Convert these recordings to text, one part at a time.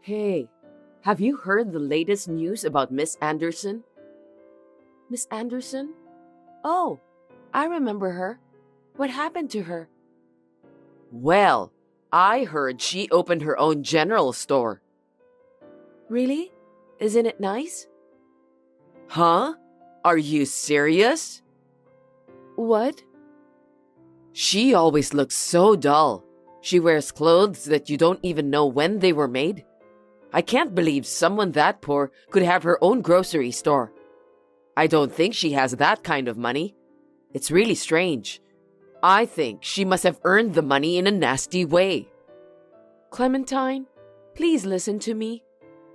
Hey, have you heard the latest news about Miss Anderson? Miss Anderson? Oh, I remember her. What happened to her? Well, I heard she opened her own general store. Really? Isn't it nice? Huh? Are you serious? What? She always looks so dull. She wears clothes that you don't even know when they were made. I can't believe someone that poor could have her own grocery store. I don't think she has that kind of money. It's really strange. I think she must have earned the money in a nasty way. Clementine, please listen to me.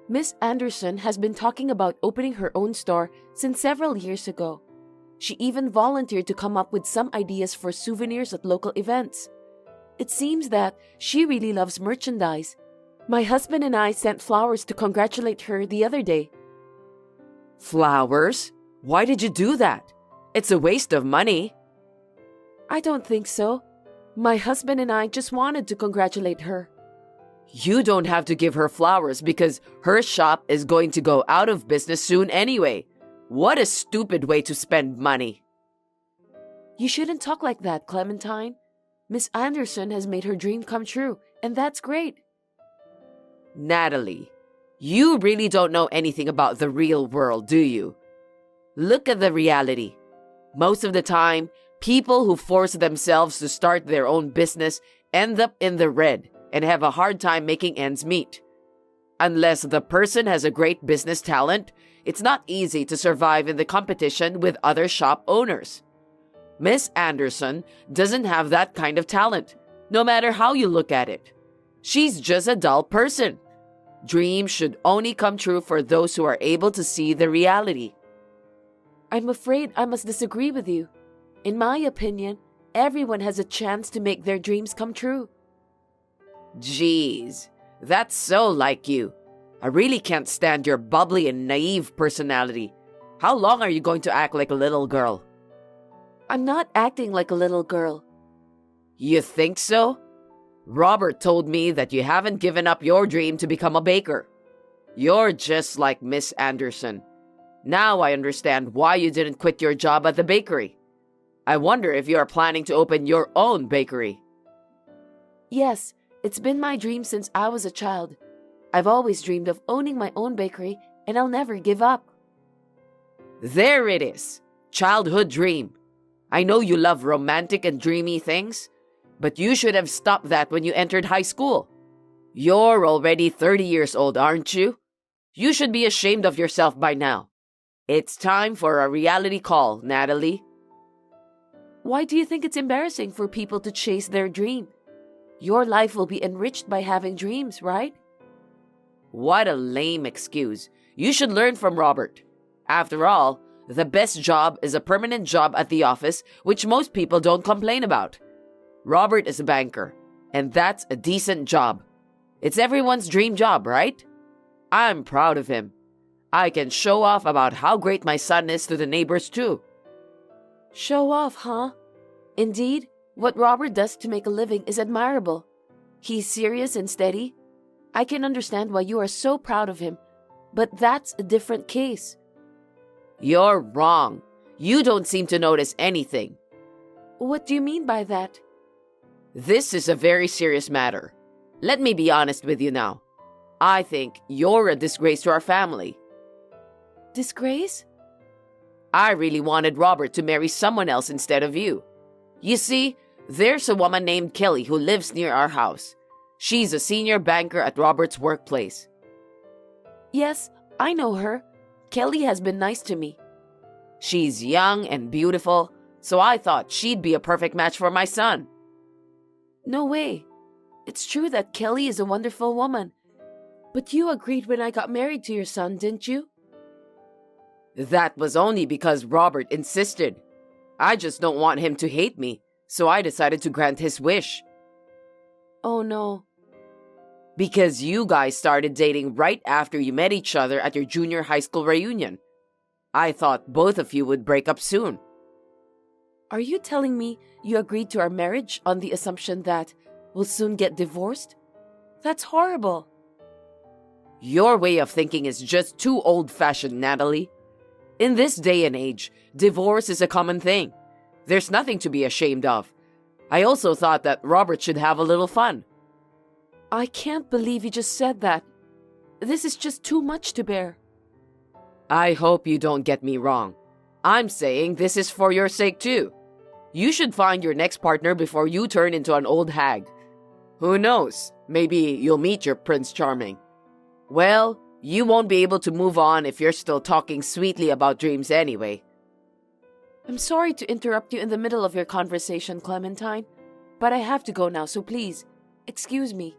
Miss Anderson has been talking about opening her own store since several years ago. She even volunteered to come up with some ideas for souvenirs at local events. It seems that she really loves merchandise. My husband and I sent flowers to congratulate her the other day. Flowers? Why did you do that? It's a waste of money. I don't think so. My husband and I just wanted to congratulate her. You don't have to give her flowers because her shop is going to go out of business soon anyway. What a stupid way to spend money. You shouldn't talk like that, Clementine. Miss Anderson has made her dream come true, and that's great. Natalie, you really don't know anything about the real world, do you? Look at the reality. Most of the time, people who force themselves to start their own business end up in the red and have a hard time making ends meet. Unless the person has a great business talent, it's not easy to survive in the competition with other shop owners. Miss Anderson doesn't have that kind of talent, no matter how you look at it. She's just a dull person. Dreams should only come true for those who are able to see the reality. I'm afraid I must disagree with you. In my opinion, everyone has a chance to make their dreams come true. Jeez, that's so like you. I really can't stand your bubbly and naive personality. How long are you going to act like a little girl? I'm not acting like a little girl. You think so? Robert told me that you haven't given up your dream to become a baker. You're just like Miss Anderson. Now I understand why you didn't quit your job at the bakery. I wonder if you are planning to open your own bakery. Yes, it's been my dream since I was a child. I've always dreamed of owning my own bakery, and I'll never give up. There it is. Childhood dream. I know you love romantic and dreamy things, but you should have stopped that when you entered high school. You're already 30 years old, aren't you? You should be ashamed of yourself by now. It's time for a reality call, Natalie. Why do you think it's embarrassing for people to chase their dream? Your life will be enriched by having dreams, right? What a lame excuse. You should learn from Robert. After all, the best job is a permanent job at the office, which most people don't complain about. Robert is a banker, and that's a decent job. It's everyone's dream job, right? I'm proud of him. I can show off about how great my son is to the neighbors too. Show off, huh? Indeed, what Robert does to make a living is admirable. He's serious and steady. I can understand why you are so proud of him, but that's a different case. You're wrong. You don't seem to notice anything. What do you mean by that? This is a very serious matter. Let me be honest with you now. I think you're a disgrace to our family. Disgrace? I really wanted Robert to marry someone else instead of you. You see, there's a woman named Kelly who lives near our house. She's a senior banker at Robert's workplace. Yes, I know her. Kelly has been nice to me. She's young and beautiful, so I thought she'd be a perfect match for my son. No way. It's true that Kelly is a wonderful woman. But you agreed when I got married to your son, didn't you? That was only because Robert insisted. I just don't want him to hate me, so I decided to grant his wish. Oh no. Because you guys started dating right after you met each other at your junior high school reunion. I thought both of you would break up soon. Are you telling me you agreed to our marriage on the assumption that we'll soon get divorced? That's horrible. Your way of thinking is just too old-fashioned, Natalie. In this day and age, divorce is a common thing. There's nothing to be ashamed of. I also thought that Robert should have a little fun. I can't believe you just said that. This is just too much to bear. I hope you don't get me wrong. I'm saying this is for your sake too. You should find your next partner before you turn into an old hag. Who knows? Maybe you'll meet your Prince Charming. Well, you won't be able to move on if you're still talking sweetly about dreams anyway. I'm sorry to interrupt you in the middle of your conversation, Clementine, but I have to go now, so please, excuse me.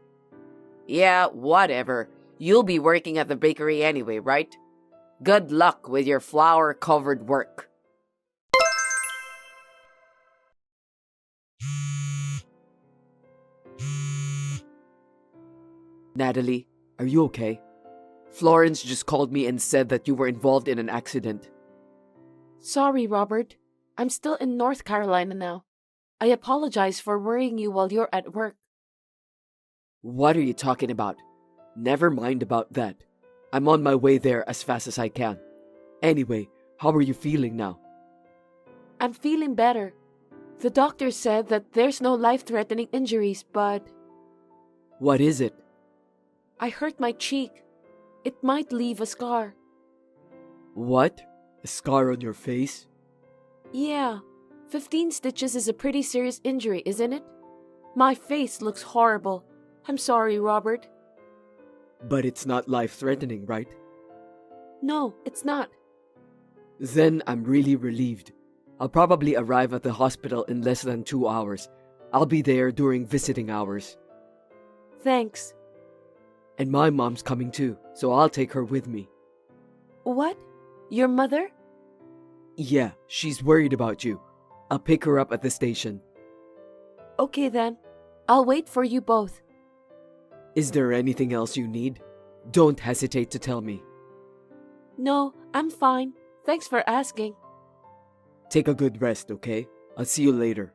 Yeah, whatever. You'll be working at the bakery anyway, right? Good luck with your flour-covered work. Natalie, are you okay? Florence just called me and said that you were involved in an accident. Sorry, Robert. I'm still in North Carolina now. I apologize for worrying you while you're at work. What are you talking about? Never mind about that. I'm on my way there as fast as I can. Anyway, how are you feeling now? I'm feeling better. The doctor said that there's no life-threatening injuries, but What is it? I hurt my cheek. It might leave a scar. What? A scar on your face? Yeah, 15 stitches is a pretty serious injury, isn't it? My face looks horrible. I'm sorry, Robert. But it's not life-threatening, right? No, it's not. Then I'm really relieved. I'll probably arrive at the hospital in less than 2 hours. I'll be there during visiting hours. Thanks. And my mom's coming too, so I'll take her with me. What? Your mother? Yeah, she's worried about you. I'll pick her up at the station. Okay then. I'll wait for you both. Is there anything else you need? Don't hesitate to tell me. No, I'm fine. Thanks for asking. Take a good rest, okay? I'll see you later.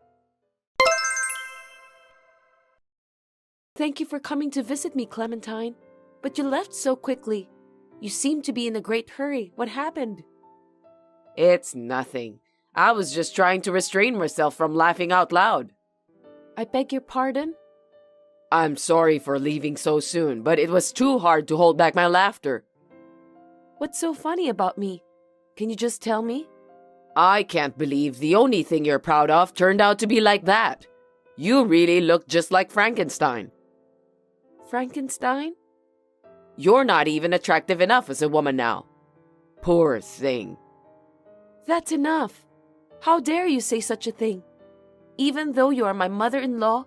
Thank you for coming to visit me, Clementine. But you left so quickly. You seem to be in a great hurry. What happened? It's nothing. I was just trying to restrain myself from laughing out loud. I beg your pardon? I'm sorry for leaving so soon, but it was too hard to hold back my laughter. What's so funny about me? Can you just tell me? I can't believe the only thing you're proud of turned out to be like that. You really look just like Frankenstein. Frankenstein? You're not even attractive enough as a woman now. Poor thing. That's enough. How dare you say such a thing? Even though you are my mother-in-law,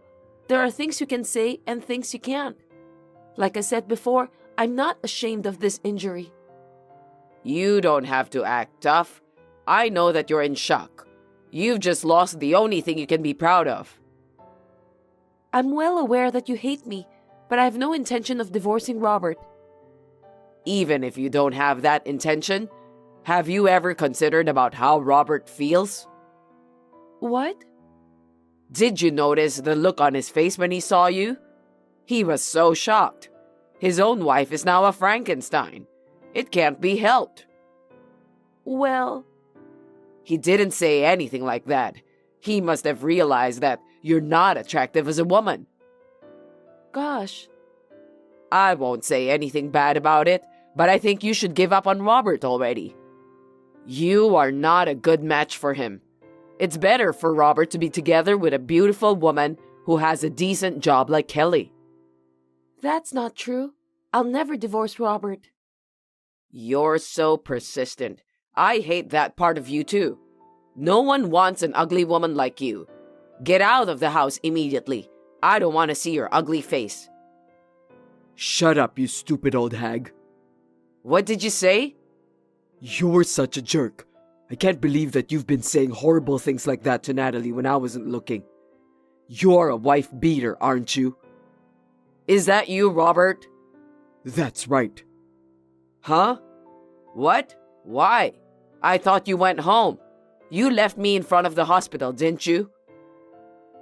there are things you can say and things you can't. Like I said before, I'm not ashamed of this injury. You don't have to act tough. I know that you're in shock. You've just lost the only thing you can be proud of. I'm well aware that you hate me, but I have no intention of divorcing Robert. Even if you don't have that intention, have you ever considered about how Robert feels? What? Did you notice the look on his face when he saw you? He was so shocked. His own wife is now a Frankenstein. It can't be helped. Well, he didn't say anything like that. He must have realized that you're not attractive as a woman. Gosh. I won't say anything bad about it, but I think you should give up on Robert already. You are not a good match for him. It's better for Robert to be together with a beautiful woman who has a decent job like Kelly. That's not true. I'll never divorce Robert. You're so persistent. I hate that part of you too. No one wants an ugly woman like you. Get out of the house immediately. I don't want to see your ugly face. Shut up, you stupid old hag. What did you say? You're such a jerk. I can't believe that you've been saying horrible things like that to Natalie when I wasn't looking. You're a wife beater, aren't you? Is that you, Robert? That's right. Huh? What? Why? I thought you went home. You left me in front of the hospital, didn't you?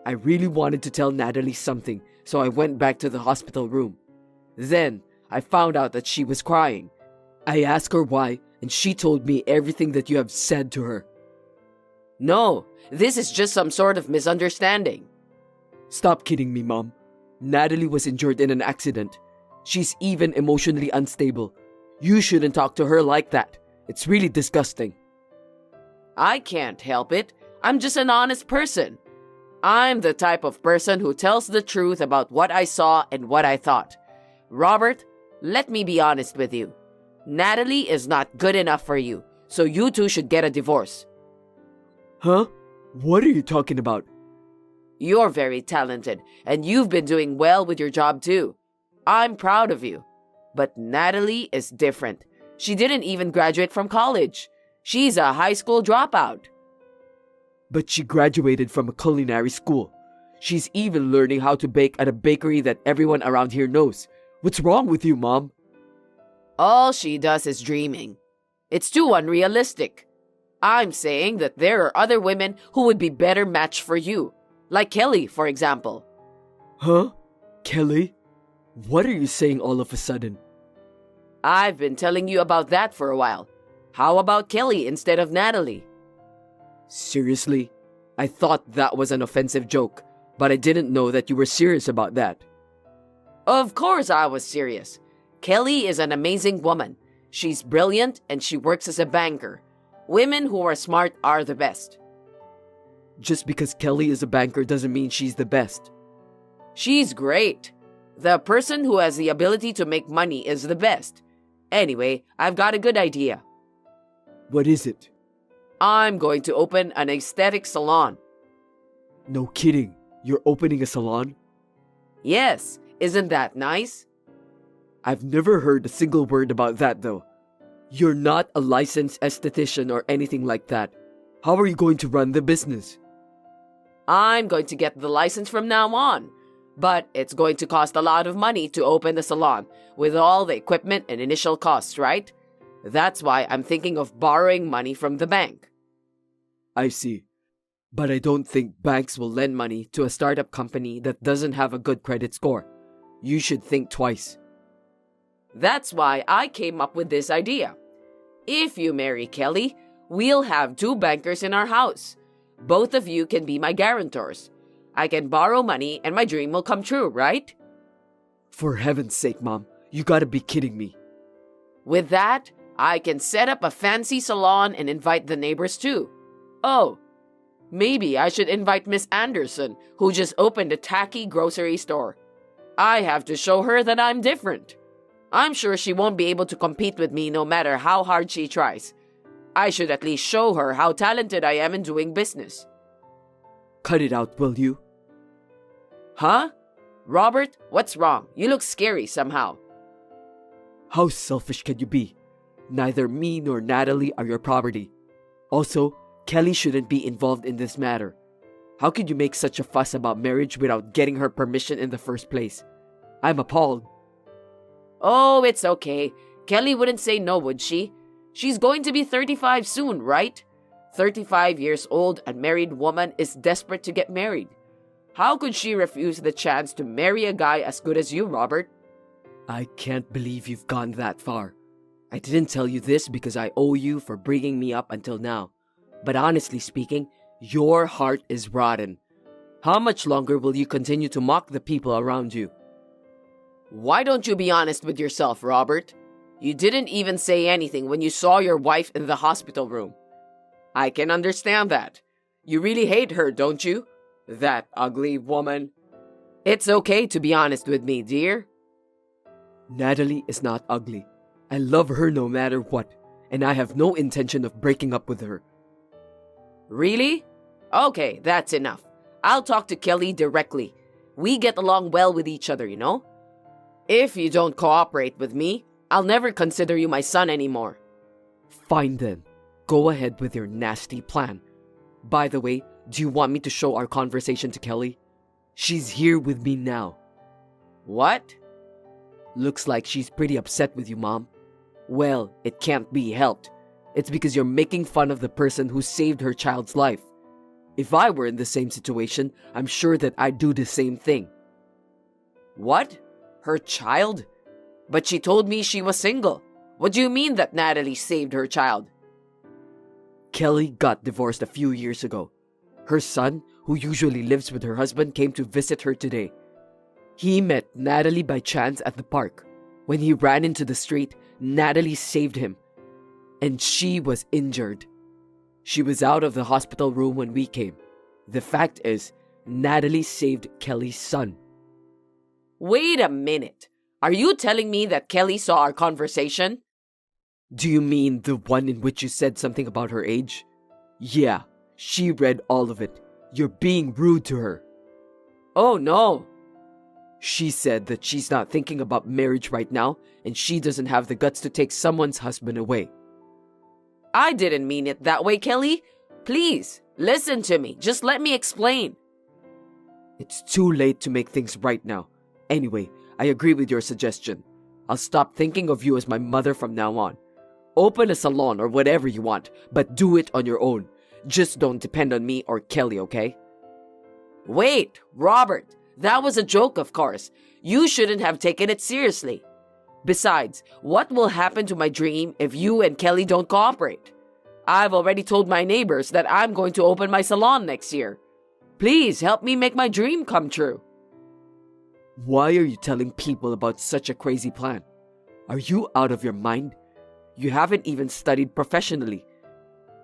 I really wanted to tell Natalie something, so I went back to the hospital room. Then, I found out that she was crying. I asked her why, and she told me everything that you have said to her. No, this is just some sort of misunderstanding. Stop kidding me, Mom. Natalie was injured in an accident. She's even emotionally unstable. You shouldn't talk to her like that. It's really disgusting. I can't help it. I'm just an honest person. I'm the type of person who tells the truth about what I saw and what I thought. Robert, let me be honest with you. Natalie is not good enough for you, so you two should get a divorce. Huh? What are you talking about? You're very talented, and you've been doing well with your job too. I'm proud of you. But Natalie is different. She didn't even graduate from college. She's a high school dropout. But she graduated from a culinary school. She's even learning how to bake at a bakery that everyone around here knows. What's wrong with you, Mom? All she does is dreaming. It's too unrealistic. I'm saying that there are other women who would be better matched for you. Like Kelly, for example. Huh? Kelly? What are you saying all of a sudden? I've been telling you about that for a while. How about Kelly instead of Natalie? Seriously? I thought that was an offensive joke, but I didn't know that you were serious about that. Of course I was serious. Kelly is an amazing woman. She's brilliant and she works as a banker. Women who are smart are the best. Just because Kelly is a banker doesn't mean she's the best. She's great. The person who has the ability to make money is the best. Anyway, I've got a good idea. What is it? I'm going to open an aesthetic salon. No kidding. You're opening a salon? Yes, isn't that nice? I've never heard a single word about that though. You're not a licensed esthetician or anything like that. How are you going to run the business? I'm going to get the license from now on. But it's going to cost a lot of money to open the salon with all the equipment and initial costs, right? That's why I'm thinking of borrowing money from the bank. I see. But I don't think banks will lend money to a startup company that doesn't have a good credit score. You should think twice. That's why I came up with this idea. If you marry Kelly, we'll have 2 bankers in our house. Both of you can be my guarantors. I can borrow money and my dream will come true, right? For heaven's sake, Mom, you gotta be kidding me. With that, I can set up a fancy salon and invite the neighbors too. Oh, maybe I should invite Miss Anderson, who just opened a tacky grocery store. I have to show her that I'm different. I'm sure she won't be able to compete with me no matter how hard she tries. I should at least show her how talented I am in doing business. Cut it out, will you? Huh? Robert, what's wrong? You look scary somehow. How selfish can you be? Neither me nor Natalie are your property. Also, Kelly shouldn't be involved in this matter. How could you make such a fuss about marriage without getting her permission in the first place? I'm appalled. Oh, it's okay. Kelly wouldn't say no, would she? She's going to be 35 soon, right? 35 years old, a married woman is desperate to get married. How could she refuse the chance to marry a guy as good as you, Robert? I can't believe you've gone that far. I didn't tell you this because I owe you for bringing me up until now. But honestly speaking, your heart is rotten. How much longer will you continue to mock the people around you? Why don't you be honest with yourself, Robert? You didn't even say anything when you saw your wife in the hospital room. I can understand that. You really hate her, don't you? That ugly woman. It's okay to be honest with me, dear. Natalie is not ugly. I love her no matter what, and I have no intention of breaking up with her. Really? Okay, that's enough. I'll talk to Kelly directly. We get along well with each other, you know? If you don't cooperate with me, I'll never consider you my son anymore. Fine then. Go ahead with your nasty plan. By the way, do you want me to show our conversation to Kelly? She's here with me now. What? Looks like she's pretty upset with you, Mom. Well, it can't be helped. It's because you're making fun of the person who saved her child's life. If I were in the same situation, I'm sure that I'd do the same thing. What? Her child? But she told me she was single. What do you mean that Natalie saved her child? Kelly got divorced a few years ago. Her son, who usually lives with her husband, came to visit her today. He met Natalie by chance at the park. When he ran into the street, Natalie saved him, and she was injured. She was out of the hospital room when we came. The fact is, Natalie saved Kelly's son. Wait a minute. Are you telling me that Kelly saw our conversation? Do you mean the one in which you said something about her age? Yeah, she read all of it. You're being rude to her. Oh no. She said that she's not thinking about marriage right now, and she doesn't have the guts to take someone's husband away. I didn't mean it that way, Kelly. Please, listen to me. Just let me explain. It's too late to make things right now. Anyway, I agree with your suggestion. I'll stop thinking of you as my mother from now on. Open a salon or whatever you want, but do it on your own. Just don't depend on me or Kelly, okay? Wait, Robert. That was a joke, of course. You shouldn't have taken it seriously. Besides, what will happen to my dream if you and Kelly don't cooperate? I've already told my neighbors that I'm going to open my salon next year. Please help me make my dream come true. Why are you telling people about such a crazy plan? Are you out of your mind? You haven't even studied professionally.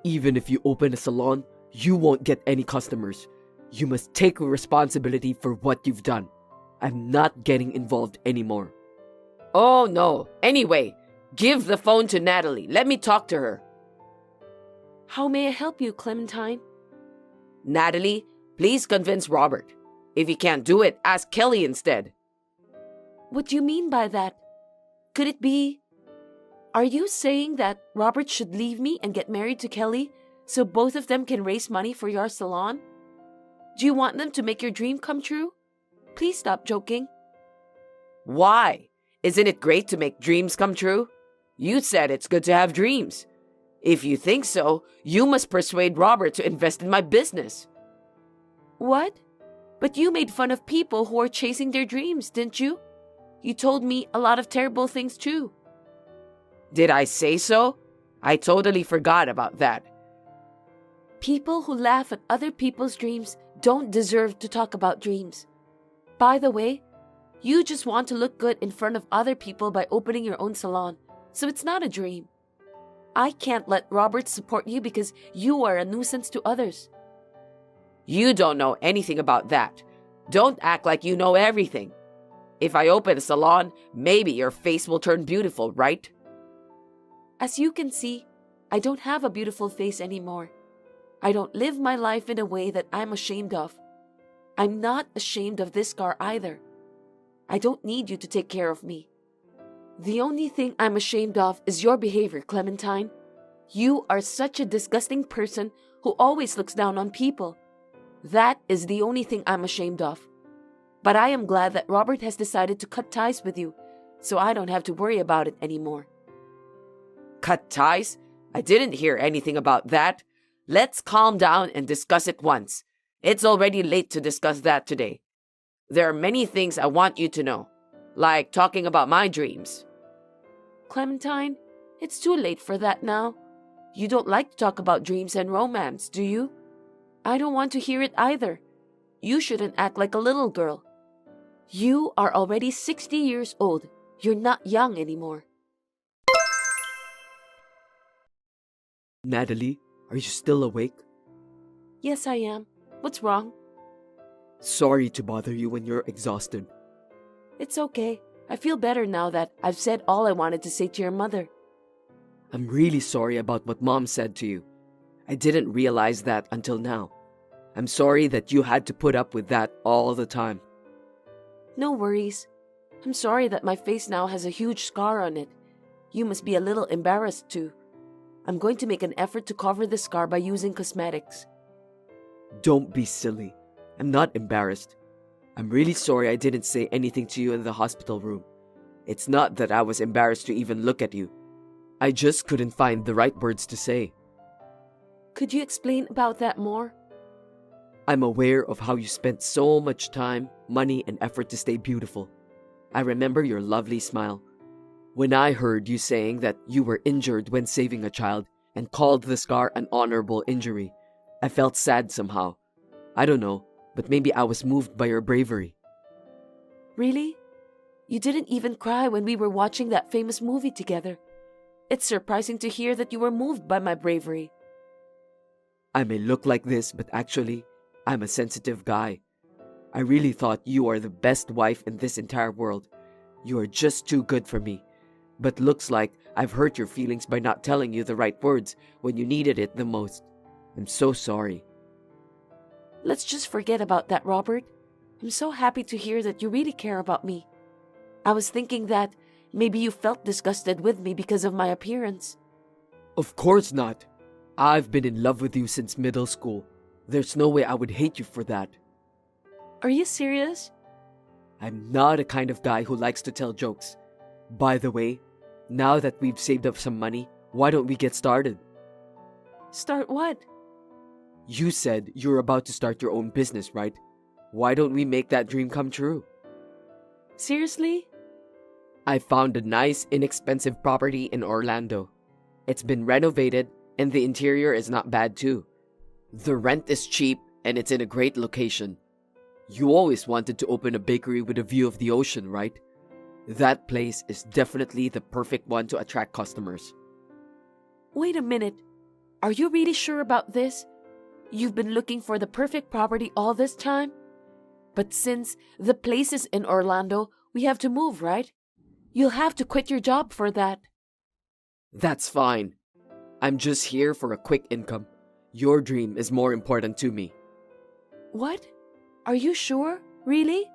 Even if you open a salon, you won't get any customers. You must take responsibility for what you've done. I'm not getting involved anymore. Oh no. Anyway, give the phone to Natalie. Let me talk to her. How may I help you, Clementine? Natalie, please convince Robert. If he can't do it, ask Kelly instead. What do you mean by that? Could it be... Are you saying that Robert should leave me and get married to Kelly so both of them can raise money for your salon? Do you want them to make your dream come true? Please stop joking. Why? Isn't it great to make dreams come true? You said it's good to have dreams. If you think so, you must persuade Robert to invest in my business. What? But you made fun of people who are chasing their dreams, didn't you? You told me a lot of terrible things too. Did I say so? I totally forgot about that. People who laugh at other people's dreams don't deserve to talk about dreams. By the way, you just want to look good in front of other people by opening your own salon, so it's not a dream. I can't let Robert support you because you are a nuisance to others. You don't know anything about that. Don't act like you know everything. If I open a salon, maybe your face will turn beautiful, right? As you can see, I don't have a beautiful face anymore. I don't live my life in a way that I'm ashamed of. I'm not ashamed of this scar either. I don't need you to take care of me. The only thing I'm ashamed of is your behavior, Clementine. You are such a disgusting person who always looks down on people. That is the only thing I'm ashamed of. But I am glad that Robert has decided to cut ties with you, so I don't have to worry about it anymore. Cut ties? I didn't hear anything about that. Let's calm down and discuss it once. It's already late to discuss that today. There are many things I want you to know, like talking about my dreams. Clementine, it's too late for that now. You don't like to talk about dreams and romance, do you? I don't want to hear it either. You shouldn't act like a little girl. You are already 60 years old. You're not young anymore. Natalie, are you still awake? Yes, I am. What's wrong? Sorry to bother you when you're exhausted. It's okay. I feel better now that I've said all I wanted to say to your mother. I'm really sorry about what Mom said to you. I didn't realize that until now. I'm sorry that you had to put up with that all the time. No worries. I'm sorry that my face now has a huge scar on it. You must be a little embarrassed too. I'm going to make an effort to cover the scar by using cosmetics. Don't be silly. I'm not embarrassed. I'm really sorry I didn't say anything to you in the hospital room. It's not that I was embarrassed to even look at you. I just couldn't find the right words to say. Could you explain about that more? I'm aware of how you spent so much time, money, and effort to stay beautiful. I remember your lovely smile. When I heard you saying that you were injured when saving a child and called the scar an honorable injury, I felt sad somehow. I don't know, but maybe I was moved by your bravery. Really? You didn't even cry when we were watching that famous movie together. It's surprising to hear that you were moved by my bravery. I may look like this, but actually, I'm a sensitive guy. I really thought you are the best wife in this entire world. You are just too good for me. But looks like I've hurt your feelings by not telling you the right words when you needed it the most. I'm so sorry. Let's just forget about that, Robert. I'm so happy to hear that you really care about me. I was thinking that maybe you felt disgusted with me because of my appearance. Of course not. I've been in love with you since middle school. There's no way I would hate you for that. Are you serious? I'm not a kind of guy who likes to tell jokes. By the way, now that we've saved up some money, why don't we get started? Start what? You said you're about to start your own business, right? Why don't we make that dream come true? Seriously? I found a nice, inexpensive property in Orlando. It's been renovated and the interior is not bad too. The rent is cheap and it's in a great location. You always wanted to open a bakery with a view of the ocean, right? That place is definitely the perfect one to attract customers. Wait a minute. Are you really sure about this? You've been looking for the perfect property all this time? But since the place is in Orlando, we have to move, right? You'll have to quit your job for that. That's fine. I'm just here for a quick income. Your dream is more important to me. What? Are you sure? Really?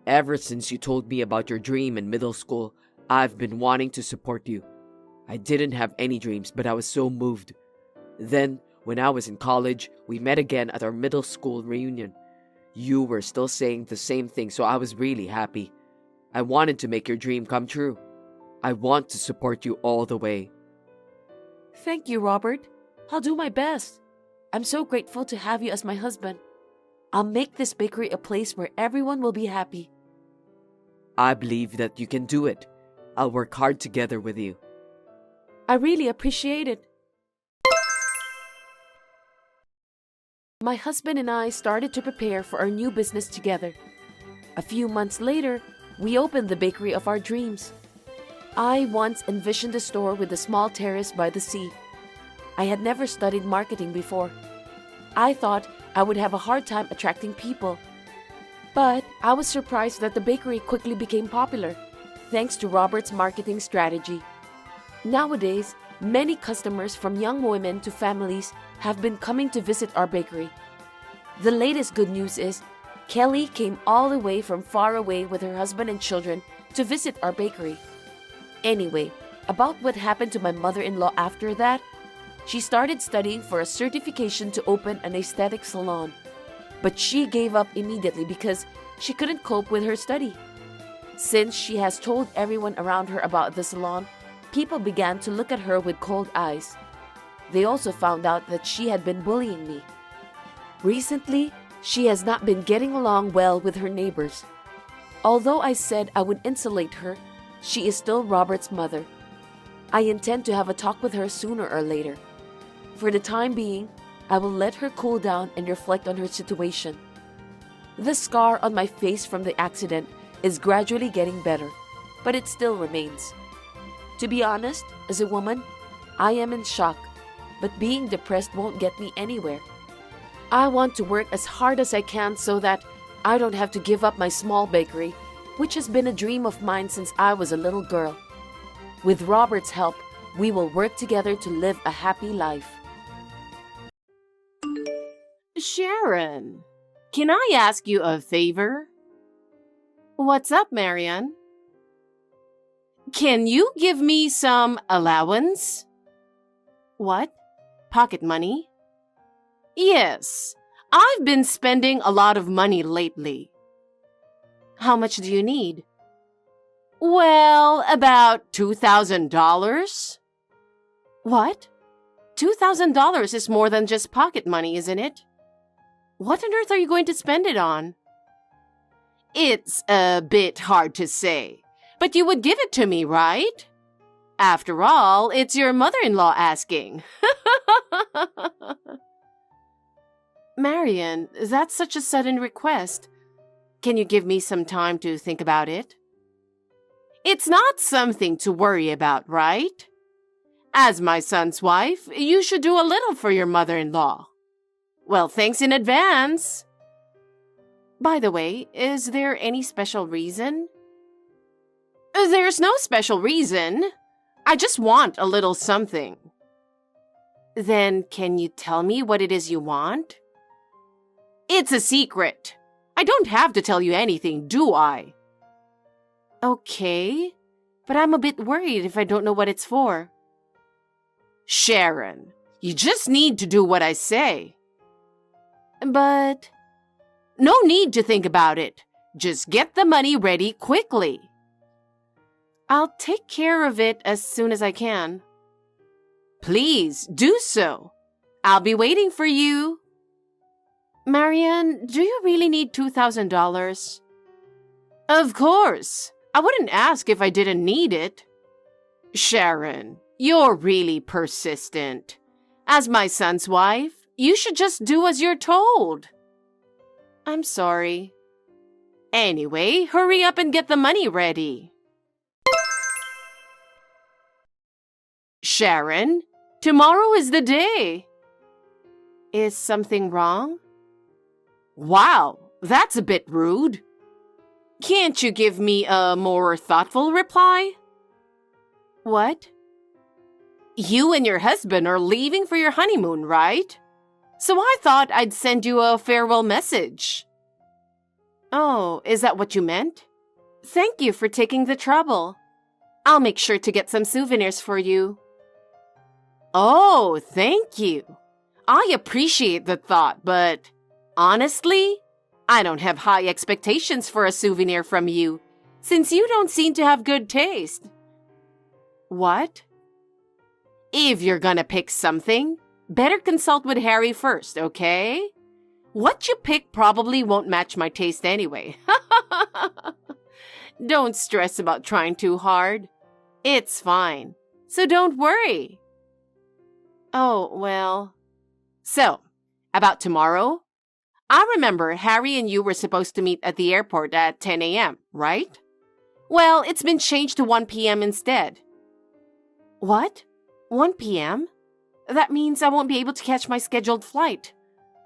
Ever since you told me about your dream in middle school, I've been wanting to support you. I didn't have any dreams, but I was so moved. Then, when I was in college, we met again at our middle school reunion. You were still saying the same thing, so I was really happy. I wanted to make your dream come true. I want to support you all the way. Thank you, Robert. I'll do my best. I'm so grateful to have you as my husband. I'll make this bakery a place where everyone will be happy. I believe that you can do it. I'll work hard together with you. I really appreciate it. My husband and I started to prepare for our new business together. A few months later, we opened the bakery of our dreams. I once envisioned a store with a small terrace by the sea. I had never studied marketing before. I thought I would have a hard time attracting people. But I was surprised that the bakery quickly became popular, thanks to Robert's marketing strategy. Nowadays, many customers from young women to families have been coming to visit our bakery. The latest good news is Kelly came all the way from far away with her husband and children to visit our bakery. Anyway, about what happened to my mother-in-law after that, she started studying for a certification to open an aesthetic salon. But she gave up immediately because she couldn't cope with her study. Since she has told everyone around her about the salon, people began to look at her with cold eyes. They also found out that she had been bullying me. Recently, she has not been getting along well with her neighbors. Although I said I would insulate her, she is still Robert's mother. I intend to have a talk with her sooner or later. For the time being, I will let her cool down and reflect on her situation. The scar on my face from the accident is gradually getting better, but it still remains. To be honest, as a woman, I am in shock, but being depressed won't get me anywhere. I want to work as hard as I can so that I don't have to give up my small bakery, which has been a dream of mine since I was a little girl. With Robert's help, we will work together to live a happy life. Sharon, can I ask you a favor? What's up, Marian? Can you give me some allowance? What? Pocket money? Yes, I've been spending a lot of money lately. How much do you need? Well, about $2,000. What? $2,000 is more than just pocket money, isn't it? What on earth are you going to spend it on? It's a bit hard to say, but you would give it to me, right? After all, it's your mother-in-law asking. Marian, that's such a sudden request. Can you give me some time to think about it? It's not something to worry about, right? As my son's wife, you should do a little for your mother-in-law. Well, thanks in advance. By the way, is there any special reason? There's no special reason. I just want a little something. Then can you tell me what it is you want? It's a secret. I don't have to tell you anything, do I? Okay, but I'm a bit worried if I don't know what it's for. Sharon, you just need to do what I say. But no need to think about it. Just get the money ready quickly. I'll take care of it as soon as I can. Please do so. I'll be waiting for you. Marian, do you really need $2,000? Of course. I wouldn't ask if I didn't need it. Sharon, you're really persistent. As my son's wife, you should just do as you're told. I'm sorry. Anyway, hurry up and get the money ready. Sharon, tomorrow is the day. Is something wrong? Wow, that's a bit rude. Can't you give me a more thoughtful reply? What? You and your husband are leaving for your honeymoon, right? So I thought I'd send you a farewell message. Oh, is that what you meant? Thank you for taking the trouble. I'll make sure to get some souvenirs for you. Oh, thank you. I appreciate the thought, but honestly, I don't have high expectations for a souvenir from you, since you don't seem to have good taste. What? If you're gonna pick something, better consult with Harry first, okay? What you pick probably won't match my taste anyway. Don't stress about trying too hard. It's fine, so don't worry. Oh, well. So, about tomorrow? I remember Harry and you were supposed to meet at the airport at 10 a.m., right? Well, it's been changed to 1 p.m. instead. What? 1 p.m.? That means I won't be able to catch my scheduled flight.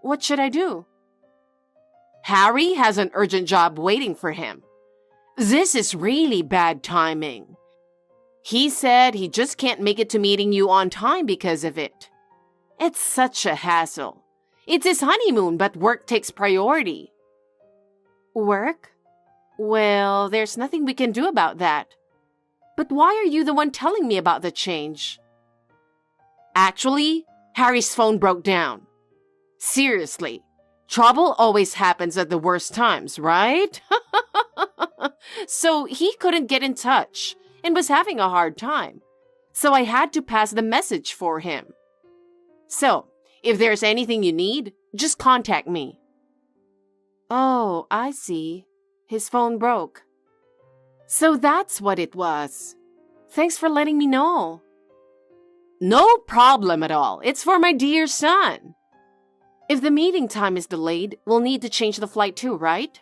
What should I do? Harry has an urgent job waiting for him. This is really bad timing. He said he just can't make it to meeting you on time because of it. It's such a hassle. It's his honeymoon, but work takes priority. Work? Well, there's nothing we can do about that. But why are you the one telling me about the change? Actually, Harry's phone broke down. Seriously, trouble always happens at the worst times, right? So he couldn't get in touch and was having a hard time. So I had to pass the message for him. So, if there's anything you need, just contact me. Oh, I see. His phone broke. So that's what it was. Thanks for letting me know. No problem at all. It's for my dear son. If the meeting time is delayed, we'll need to change the flight too, right?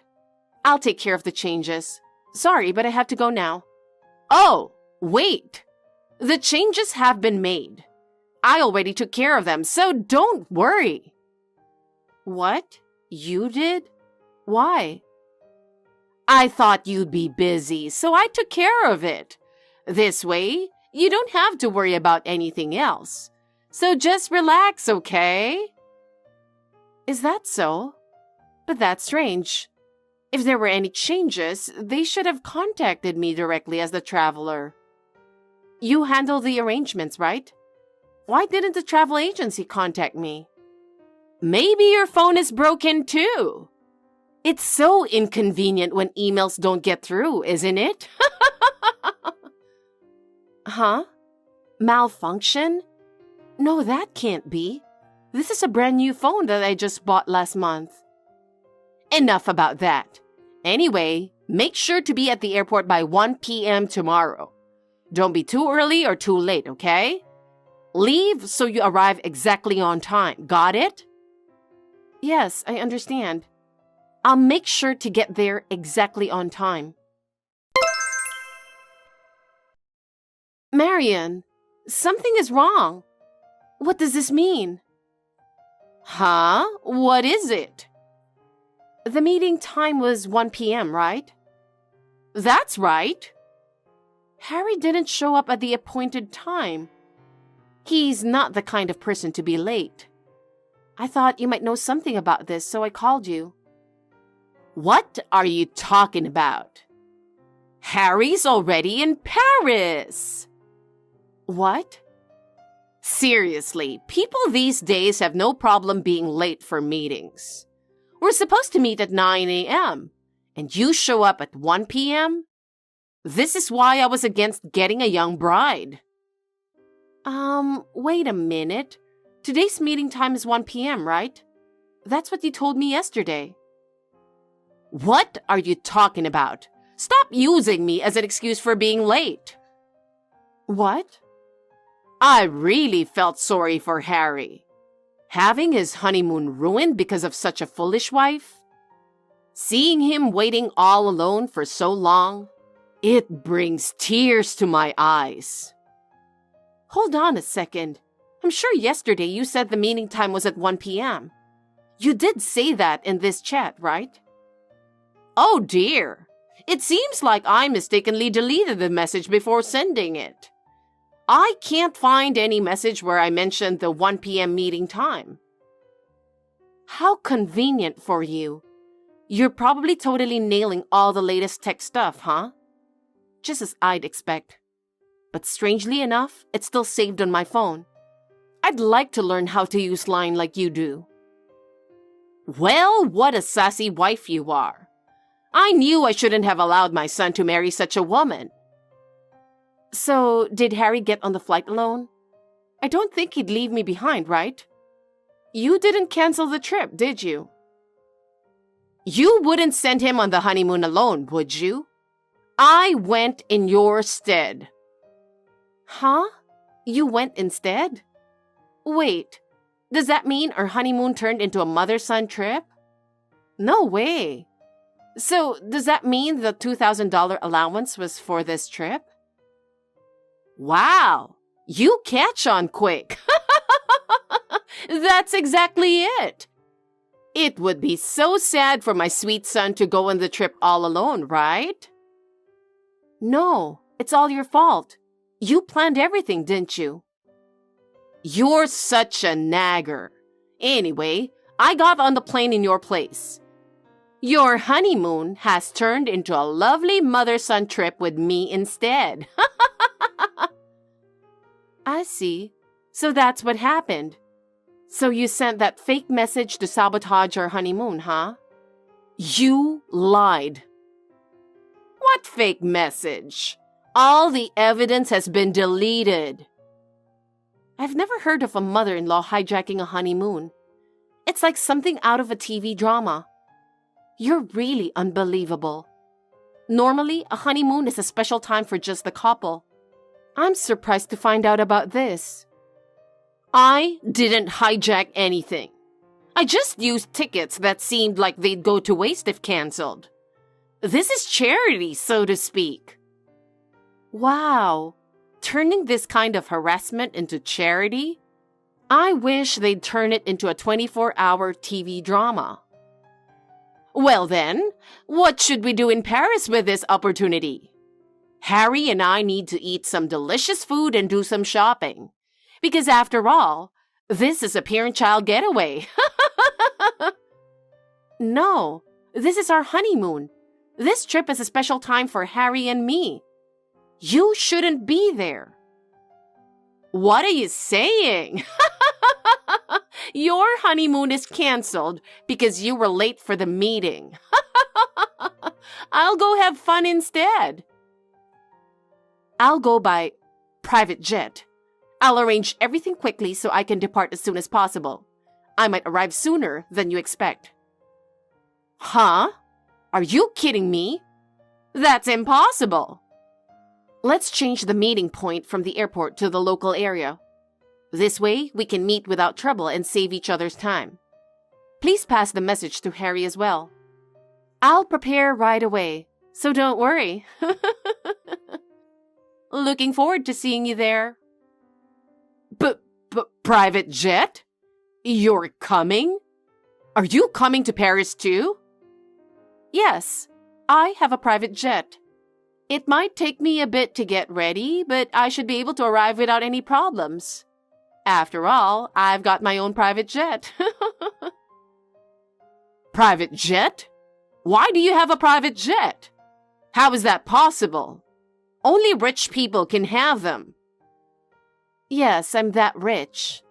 I'll take care of the changes. Sorry, but I have to go now. Oh, wait. The changes have been made. I already took care of them, so don't worry. What? You did? Why? I thought you'd be busy, so I took care of it. This way, you don't have to worry about anything else. So just relax, okay? Is that so? But that's strange. If there were any changes, they should have contacted me directly as the traveler. You handle the arrangements, right? Why didn't the travel agency contact me? Maybe your phone is broken too. It's so inconvenient when emails don't get through, isn't it? Huh? Malfunction? No, that can't be. This is a brand new phone that I just bought last month. Enough about that. Anyway, Make sure to be at the airport by 1 p.m. tomorrow. Don't be too early or too late, okay? Leave so you arrive exactly on time. Got it? Yes, I understand. I'll make sure to get there exactly on time. Marian, something is wrong. What does this mean? Huh? What is it? The meeting time was 1 p.m., right? That's right. Harry didn't show up at the appointed time. He's not the kind of person to be late. I thought you might know something about this, so I called you. What are you talking about? Harry's already in Paris. What? Seriously, people these days have no problem being late for meetings. We're supposed to meet at 9 a.m., and you show up at 1 p.m.? This is why I was against getting a young bride. Wait a minute. Today's meeting time is 1 p.m., right? That's what you told me yesterday. What are you talking about? Stop using me as an excuse for being late. What? I really felt sorry for Harry. Having his honeymoon ruined because of such a foolish wife? Seeing him waiting all alone for so long, it brings tears to my eyes. Hold on a second. I'm sure yesterday you said the meeting time was at 1 p.m. You did say that in this chat, right? Oh dear. It seems like I mistakenly deleted the message before sending it. I can't find any message where I mentioned the 1 p.m. meeting time. How convenient for you. You're probably totally nailing all the latest tech stuff, huh? Just as I'd expect. But strangely enough, it's still saved on my phone. I'd like to learn how to use Line like you do. Well, what a sassy wife you are. I knew I shouldn't have allowed my son to marry such a woman. So, did Harry get on the flight alone? I don't think he'd leave me behind, right? You didn't cancel the trip, did you? You wouldn't send him on the honeymoon alone, would you? I went in your stead. Huh? You went instead? Wait, does that mean our honeymoon turned into a mother-son trip? No way. So, does that mean the $2,000 allowance was for this trip? Wow, you catch on quick. That's exactly it. It would be so sad for my sweet son to go on the trip all alone, right? No, it's all your fault. You planned everything, didn't you? You're such a nagger. Anyway, I got on the plane in your place. Your honeymoon has turned into a lovely mother-son trip with me instead. I see. So that's what happened. So you sent that fake message to sabotage our honeymoon, huh? You lied. What fake message? All the evidence has been deleted. I've never heard of a mother-in-law hijacking a honeymoon. It's like something out of a TV drama. You're really unbelievable. Normally, a honeymoon is a special time for just the couple. I'm surprised to find out about this. I didn't hijack anything. I just used tickets that seemed like they'd go to waste if canceled. This is charity, so to speak. Wow, turning this kind of harassment into charity? I wish they'd turn it into a 24-hour TV drama. Well then, what should we do in Paris with this opportunity? Harry and I need to eat some delicious food and do some shopping. Because after all, this is a parent-child getaway. No, this is our honeymoon. This trip is a special time for Harry and me. You shouldn't be there. What are you saying? Your honeymoon is canceled because you were late for the meeting. I'll go have fun instead. I'll go by private jet. I'll arrange everything quickly so I can depart as soon as possible. I might arrive sooner than you expect. Huh? Are you kidding me? That's impossible. Let's change the meeting point from the airport to the local area. This way, we can meet without trouble and save each other's time. Please pass the message to Harry as well. I'll prepare right away, so don't worry. Looking forward to seeing you there. Private jet? You're coming? Are you coming to Paris too? Yes, I have a private jet. It might take me a bit to get ready, but I should be able to arrive without any problems. After all, I've got my own private jet. Private jet? Why do you have a private jet? How is that possible? Only rich people can have them. Yes, I'm that rich.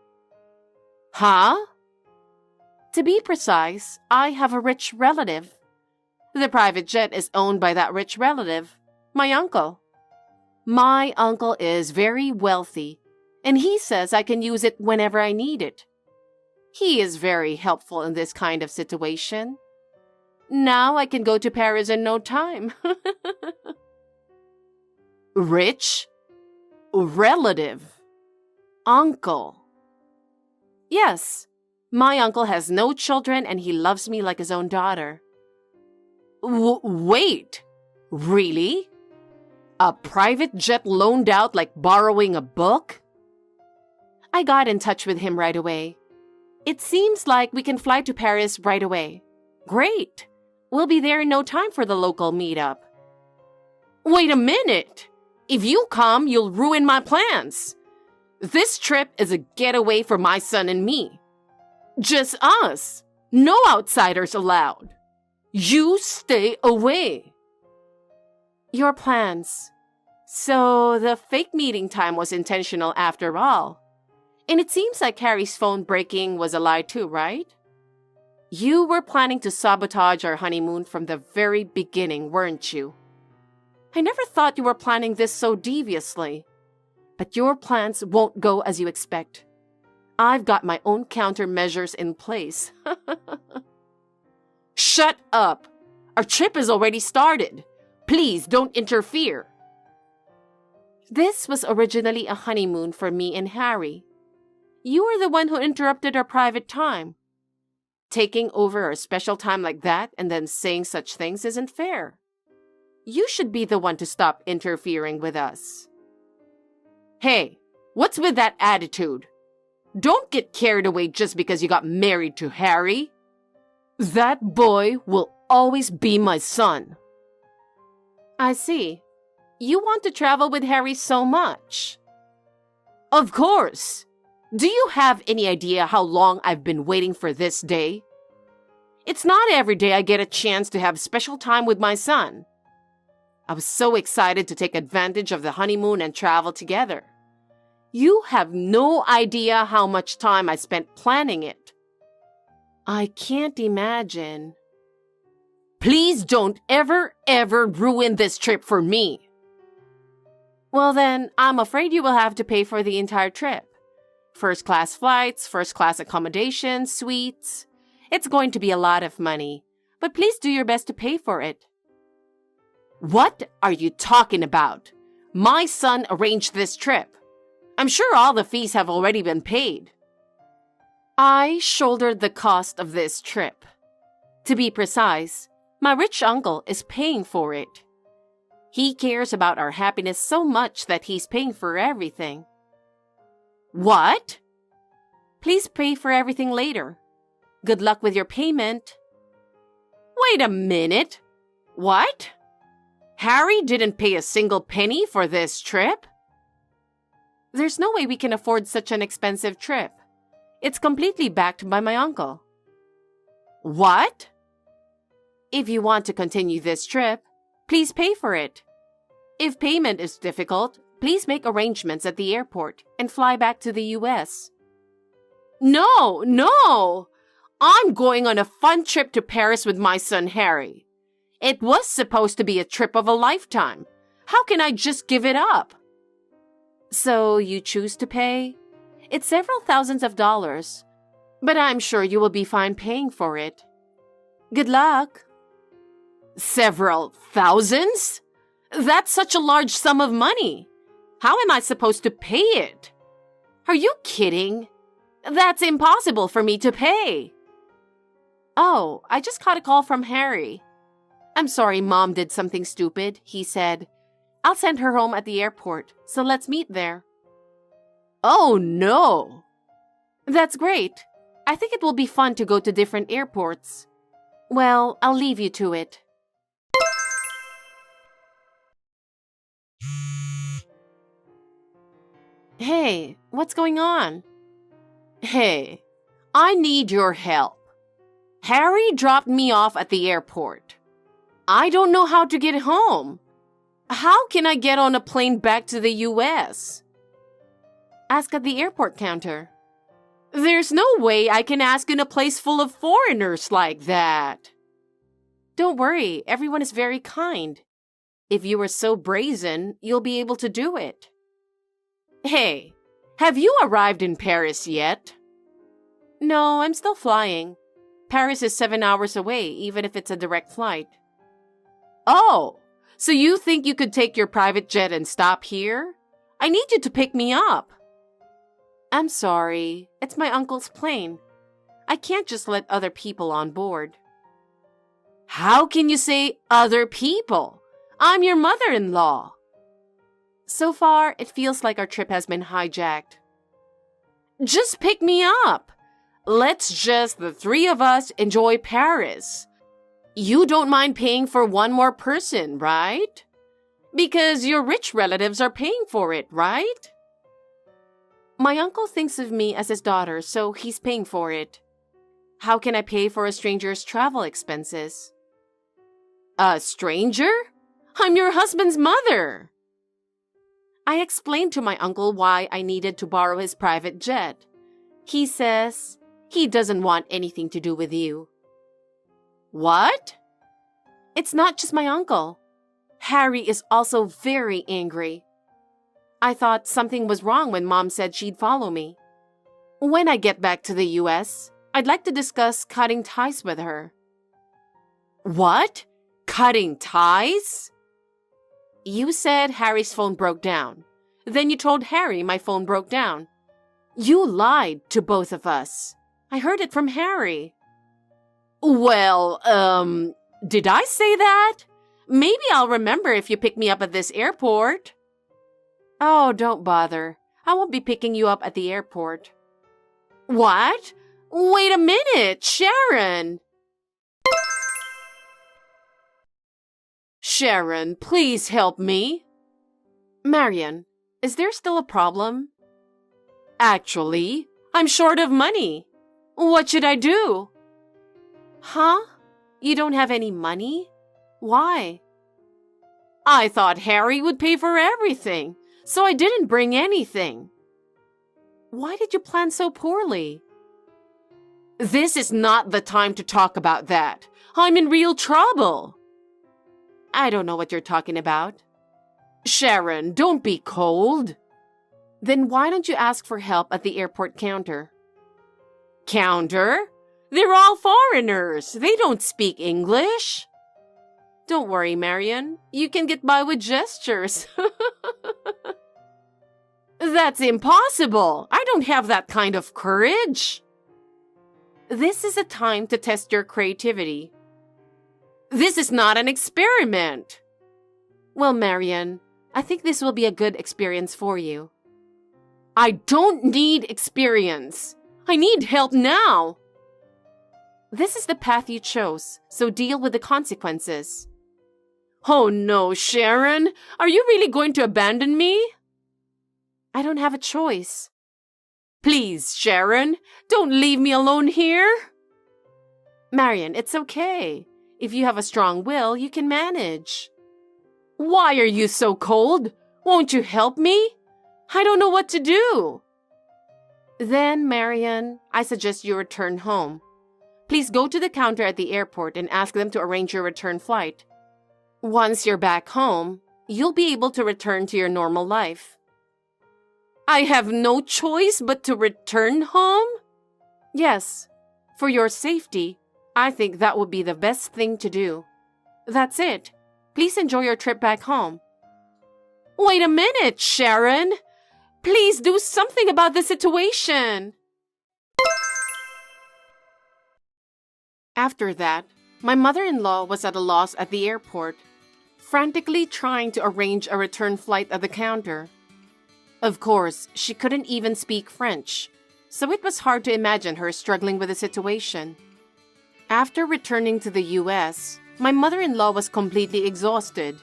Huh? To be precise, I have a rich relative. The private jet is owned by that rich relative, my uncle. My uncle is very wealthy, and he says I can use it whenever I need it. He is very helpful in this kind of situation. Now I can go to Paris in no time. Rich? Relative? Uncle? Yes, my uncle has no children and he loves me like his own daughter. Wait, really? A private jet loaned out like borrowing a book? I got in touch with him right away. It seems like we can fly to Paris right away. Great! We'll be there in no time for the local meetup. Wait a minute! If you come, you'll ruin my plans. This trip is a getaway for my son and me. Just us. No outsiders allowed. You stay away. Your plans. So the fake meeting time was intentional after all. And it seems like Harry's phone breaking was a lie too, right? You were planning to sabotage our honeymoon from the very beginning, weren't you? I never thought you were planning this so deviously. But your plans won't go as you expect. I've got my own countermeasures in place. Shut up! Our trip is already started. Please don't interfere. This was originally a honeymoon for me and Harry. You were the one who interrupted our private time. Taking over our special time like that and then saying such things isn't fair. You should be the one to stop interfering with us. Hey, what's with that attitude? Don't get carried away just because you got married to Harry. That boy will always be my son. I see. You want to travel with Harry so much. Of course. Do you have any idea how long I've been waiting for this day? It's not every day I get a chance to have special time with my son. I was so excited to take advantage of the honeymoon and travel together. You have no idea how much time I spent planning it. I can't imagine. Please don't ever ruin this trip for me. Well then, I'm afraid you will have to pay for the entire trip. First-class flights, first-class accommodation, suites. It's going to be a lot of money, but please do your best to pay for it. What are you talking about? My son arranged this trip. I'm sure all the fees have already been paid. I shouldered the cost of this trip. To be precise, my rich uncle is paying for it. He cares about our happiness so much that he's paying for everything. What? Please pay for everything later. Good luck with your payment. Wait a minute. What? Harry didn't pay a single penny for this trip? There's no way we can afford such an expensive trip. It's completely backed by my uncle. What? If you want to continue this trip, please pay for it. If payment is difficult, please make arrangements at the airport and fly back to the US. No! I'm going on a fun trip to Paris with my son Harry. It was supposed to be a trip of a lifetime. How can I just give it up? So you choose to pay? It's several thousands of dollars, but I'm sure you will be fine paying for it. Good luck. Several thousands? That's such a large sum of money. How am I supposed to pay it? Are you kidding? That's impossible for me to pay. Oh, I just got a call from Harry. I'm sorry Mom did something stupid, he said. I'll send her home at the airport, so let's meet there. Oh, no. That's great. I think it will be fun to go to different airports. Well, I'll leave you to it. Hey, what's going on? Hey, I need your help. Harry dropped me off at the airport. I don't know how to get home. How can I get on a plane back to the US? Ask at the airport counter. There's no way I can ask in a place full of foreigners like that. Don't worry, everyone is very kind. If you are so brazen, you'll be able to do it. Hey, have you arrived in Paris yet? No, I'm still flying. Paris is 7 hours away, even if it's a direct flight. Oh, so you think you could take your private jet and stop here? I need you to pick me up. I'm sorry, it's my uncle's plane. I can't just let other people on board. How can you say other people? I'm your mother-in-law. So far, it feels like our trip has been hijacked. Just pick me up. Let's just, the three of us, enjoy Paris. You don't mind paying for one more person, right? Because your rich relatives are paying for it, right? My uncle thinks of me as his daughter, so he's paying for it. How can I pay for a stranger's travel expenses? A stranger? I'm your husband's mother. I explained to my uncle why I needed to borrow his private jet. He says he doesn't want anything to do with you. What? It's not just my uncle. Harry is also very angry. I thought something was wrong when Mom said she'd follow me. When I get back to the US, I'd like to discuss cutting ties with her. What? Cutting ties? You said Harry's phone broke down. Then you told Harry my phone broke down. You lied to both of us. I heard it from Harry. Well, did I say that? Maybe I'll remember if you pick me up at this airport. Oh, don't bother. I won't be picking you up at the airport. What? Wait a minute, Sharon! Sharon, please help me. Marian, is there still a problem? Actually, I'm short of money. What should I do? Huh? You don't have any money? Why? I thought Harry would pay for everything, so I didn't bring anything. Why did you plan so poorly? This is not the time to talk about that. I'm in real trouble. I don't know what you're talking about. Sharon, don't be cold. Then why don't you ask for help at the airport counter? Counter? They're all foreigners. They don't speak English. Don't worry, Marian. You can get by with gestures. That's impossible. I don't have that kind of courage. This is a time to test your creativity. This is not an experiment. Well, Marian, I think this will be a good experience for you. I don't need experience. I need help now. This is the path you chose, so deal with the consequences. Oh no, Sharon! Are you really going to abandon me? I don't have a choice. Please, Sharon, don't leave me alone here. Marian, it's okay. If you have a strong will, you can manage. Why are you so cold? Won't you help me? I don't know what to do. Then, Marian, I suggest you return home. Please go to the counter at the airport and ask them to arrange your return flight. Once you're back home, you'll be able to return to your normal life. I have no choice but to return home? Yes, for your safety, I think that would be the best thing to do. That's it. Please enjoy your trip back home. Wait a minute, Sharon! Please do something about the situation! After that, my mother-in-law was at a loss at the airport, frantically trying to arrange a return flight at the counter. Of course, she couldn't even speak French, so it was hard to imagine her struggling with the situation. After returning to the US, my mother-in-law was completely exhausted.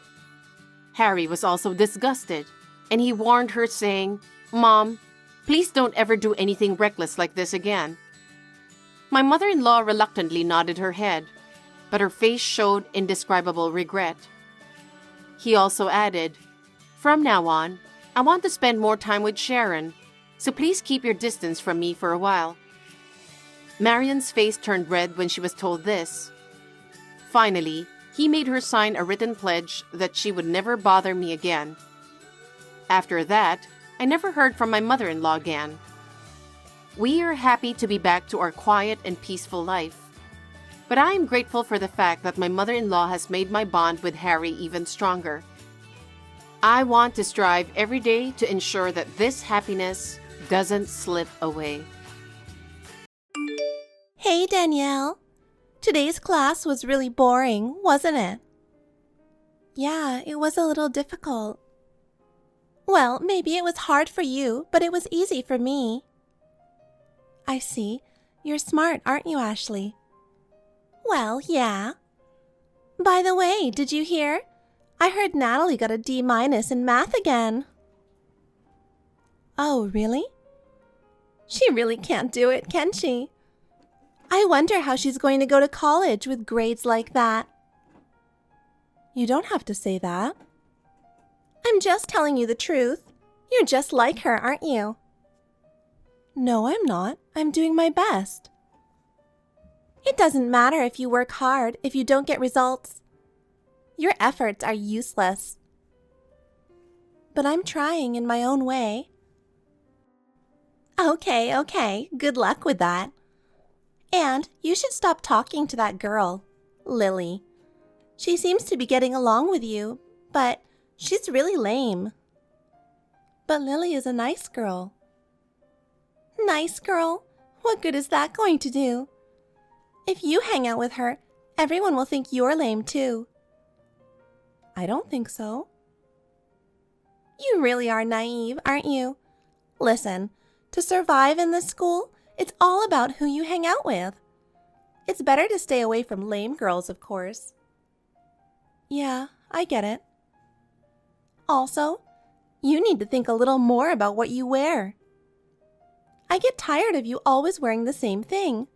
Harry was also disgusted, and he warned her saying, "Mom, please don't ever do anything reckless like this again." My mother-in-law reluctantly nodded her head, but her face showed indescribable regret. He also added, "From now on, I want to spend more time with Sharon, so please keep your distance from me for a while." Marian's face turned red when she was told this. Finally, he made her sign a written pledge that she would never bother me again. After that, I never heard from my mother-in-law again. We are happy to be back to our quiet and peaceful life. But I am grateful for the fact that my mother-in-law has made my bond with Harry even stronger. I want to strive every day to ensure that this happiness doesn't slip away. Hey, Danielle. Today's class was really boring, wasn't it? Yeah, it was a little difficult. Well, maybe it was hard for you, but it was easy for me. I see. You're smart, aren't you, Ashley? Well, yeah. By the way, did you hear? I heard Natalie got a D- in math again. Oh, really? She really can't do it, can she? I wonder how she's going to go to college with grades like that. You don't have to say that. I'm just telling you the truth. You're just like her, aren't you? No, I'm not. I'm doing my best. It doesn't matter if you work hard if you don't get results. Your efforts are useless. But I'm trying in my own way. Okay. Good luck with that. And you should stop talking to that girl, Lily. She seems to be getting along with you, but she's really lame. But Lily is a nice girl. Nice girl? What good is that going to do? If you hang out with her, everyone will think you're lame too. I don't think so. You really are naive, aren't you? Listen, to survive in this school, it's all about who you hang out with. It's better to stay away from lame girls, of course. Yeah, I get it. Also, you need to think a little more about what you wear. I get tired of you always wearing the same thing.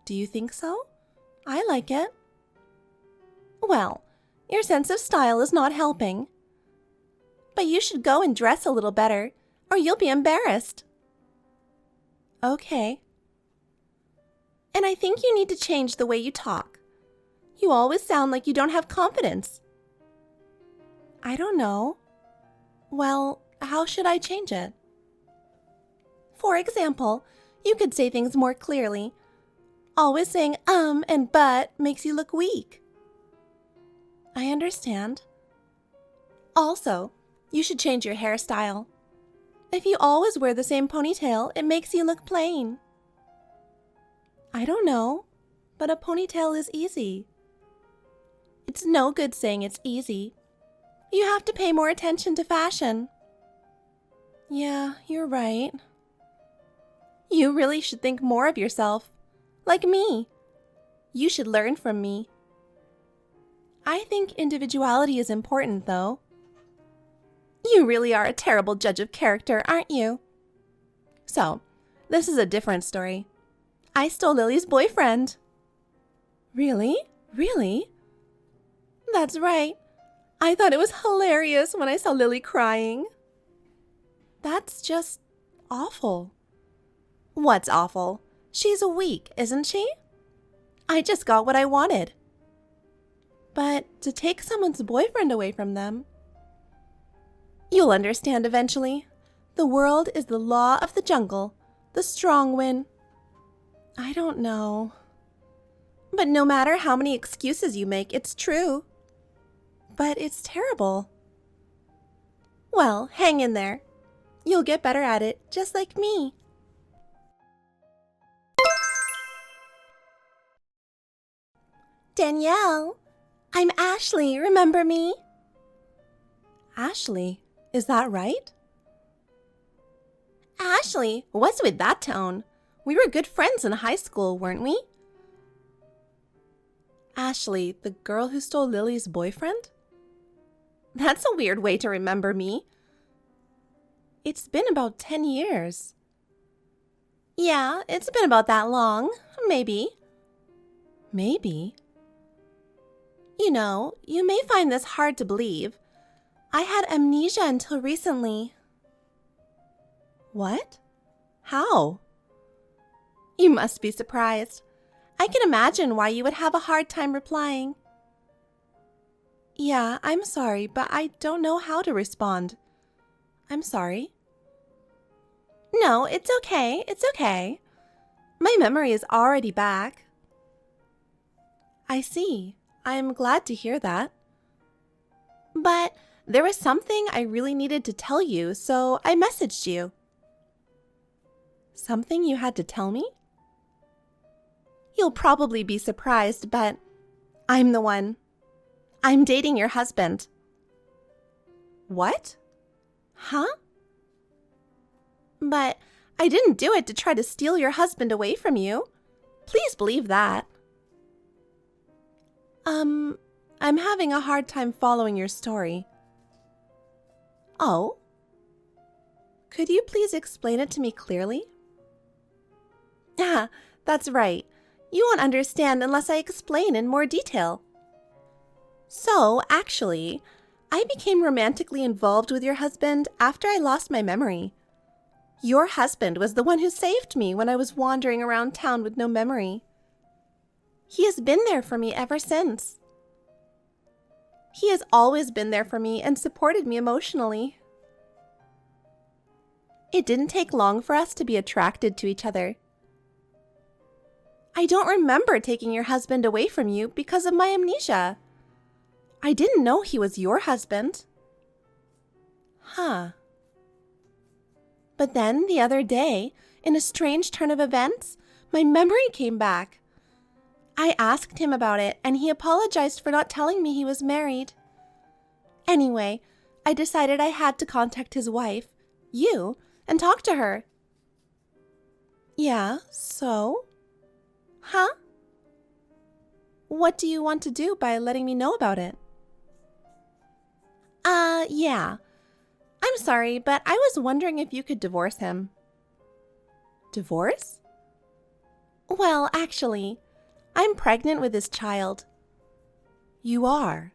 Do you think so? I like it. Well, your sense of style is not helping. But you should go and dress a little better, or you'll be embarrassed. Okay. And I think you need to change the way you talk. You always sound like you don't have confidence. I don't know. Well, how should I change it? For example, you could say things more clearly. Always saying and but makes you look weak. I understand. Also, you should change your hairstyle. If you always wear the same ponytail, it makes you look plain. I don't know, but a ponytail is easy. It's no good saying it's easy. You have to pay more attention to fashion. Yeah, you're right. You really should think more of yourself. Like me. You should learn from me. I think individuality is important, though. You really are a terrible judge of character, aren't you? So, this is a different story. I stole Lily's boyfriend. Really? Really? That's right. I thought it was hilarious when I saw Lily crying. That's just awful. What's awful? She's weak, isn't she? I just got what I wanted. But to take someone's boyfriend away from them... You'll understand eventually. The world is the law of the jungle. The strong win. I don't know. But no matter how many excuses you make, it's true. But it's terrible. Well, hang in there. You'll get better at it, just like me. Danielle, I'm Ashley, remember me? Ashley, is that right? Ashley, what's with that tone? We were good friends in high school, weren't we? Ashley, the girl who stole Lily's boyfriend? That's a weird way to remember me. It's been about 10 years. Yeah, it's been about that long. Maybe. Maybe? You know, you may find this hard to believe. I had amnesia until recently. What? How? You must be surprised. I can imagine why you would have a hard time replying. Yeah, I'm sorry, but I don't know how to respond. I'm sorry. No, it's okay. It's okay. My memory is already back. I see. I'm glad to hear that. But there was something I really needed to tell you, so I messaged you. Something you had to tell me? You'll probably be surprised, but I'm the one. I'm dating your husband. What? Huh? But I didn't do it to try to steal your husband away from you. Please believe that. I'm having a hard time following your story. Oh? Could you please explain it to me clearly? Ah, that's right. You won't understand unless I explain in more detail. So, actually, I became romantically involved with your husband after I lost my memory. Your husband was the one who saved me when I was wandering around town with no memory. He has been there for me ever since. He has always been there for me and supported me emotionally. It didn't take long for us to be attracted to each other. I don't remember taking your husband away from you because of my amnesia. I didn't know he was your husband. Huh. But then, the other day, in a strange turn of events, my memory came back. I asked him about it, and he apologized for not telling me he was married. Anyway, I decided I had to contact his wife, you, and talk to her. Yeah, so? Huh? What do you want to do by letting me know about it? Yeah. I'm sorry, but I was wondering if you could divorce him. Divorce? Well, actually, I'm pregnant with his child. You are?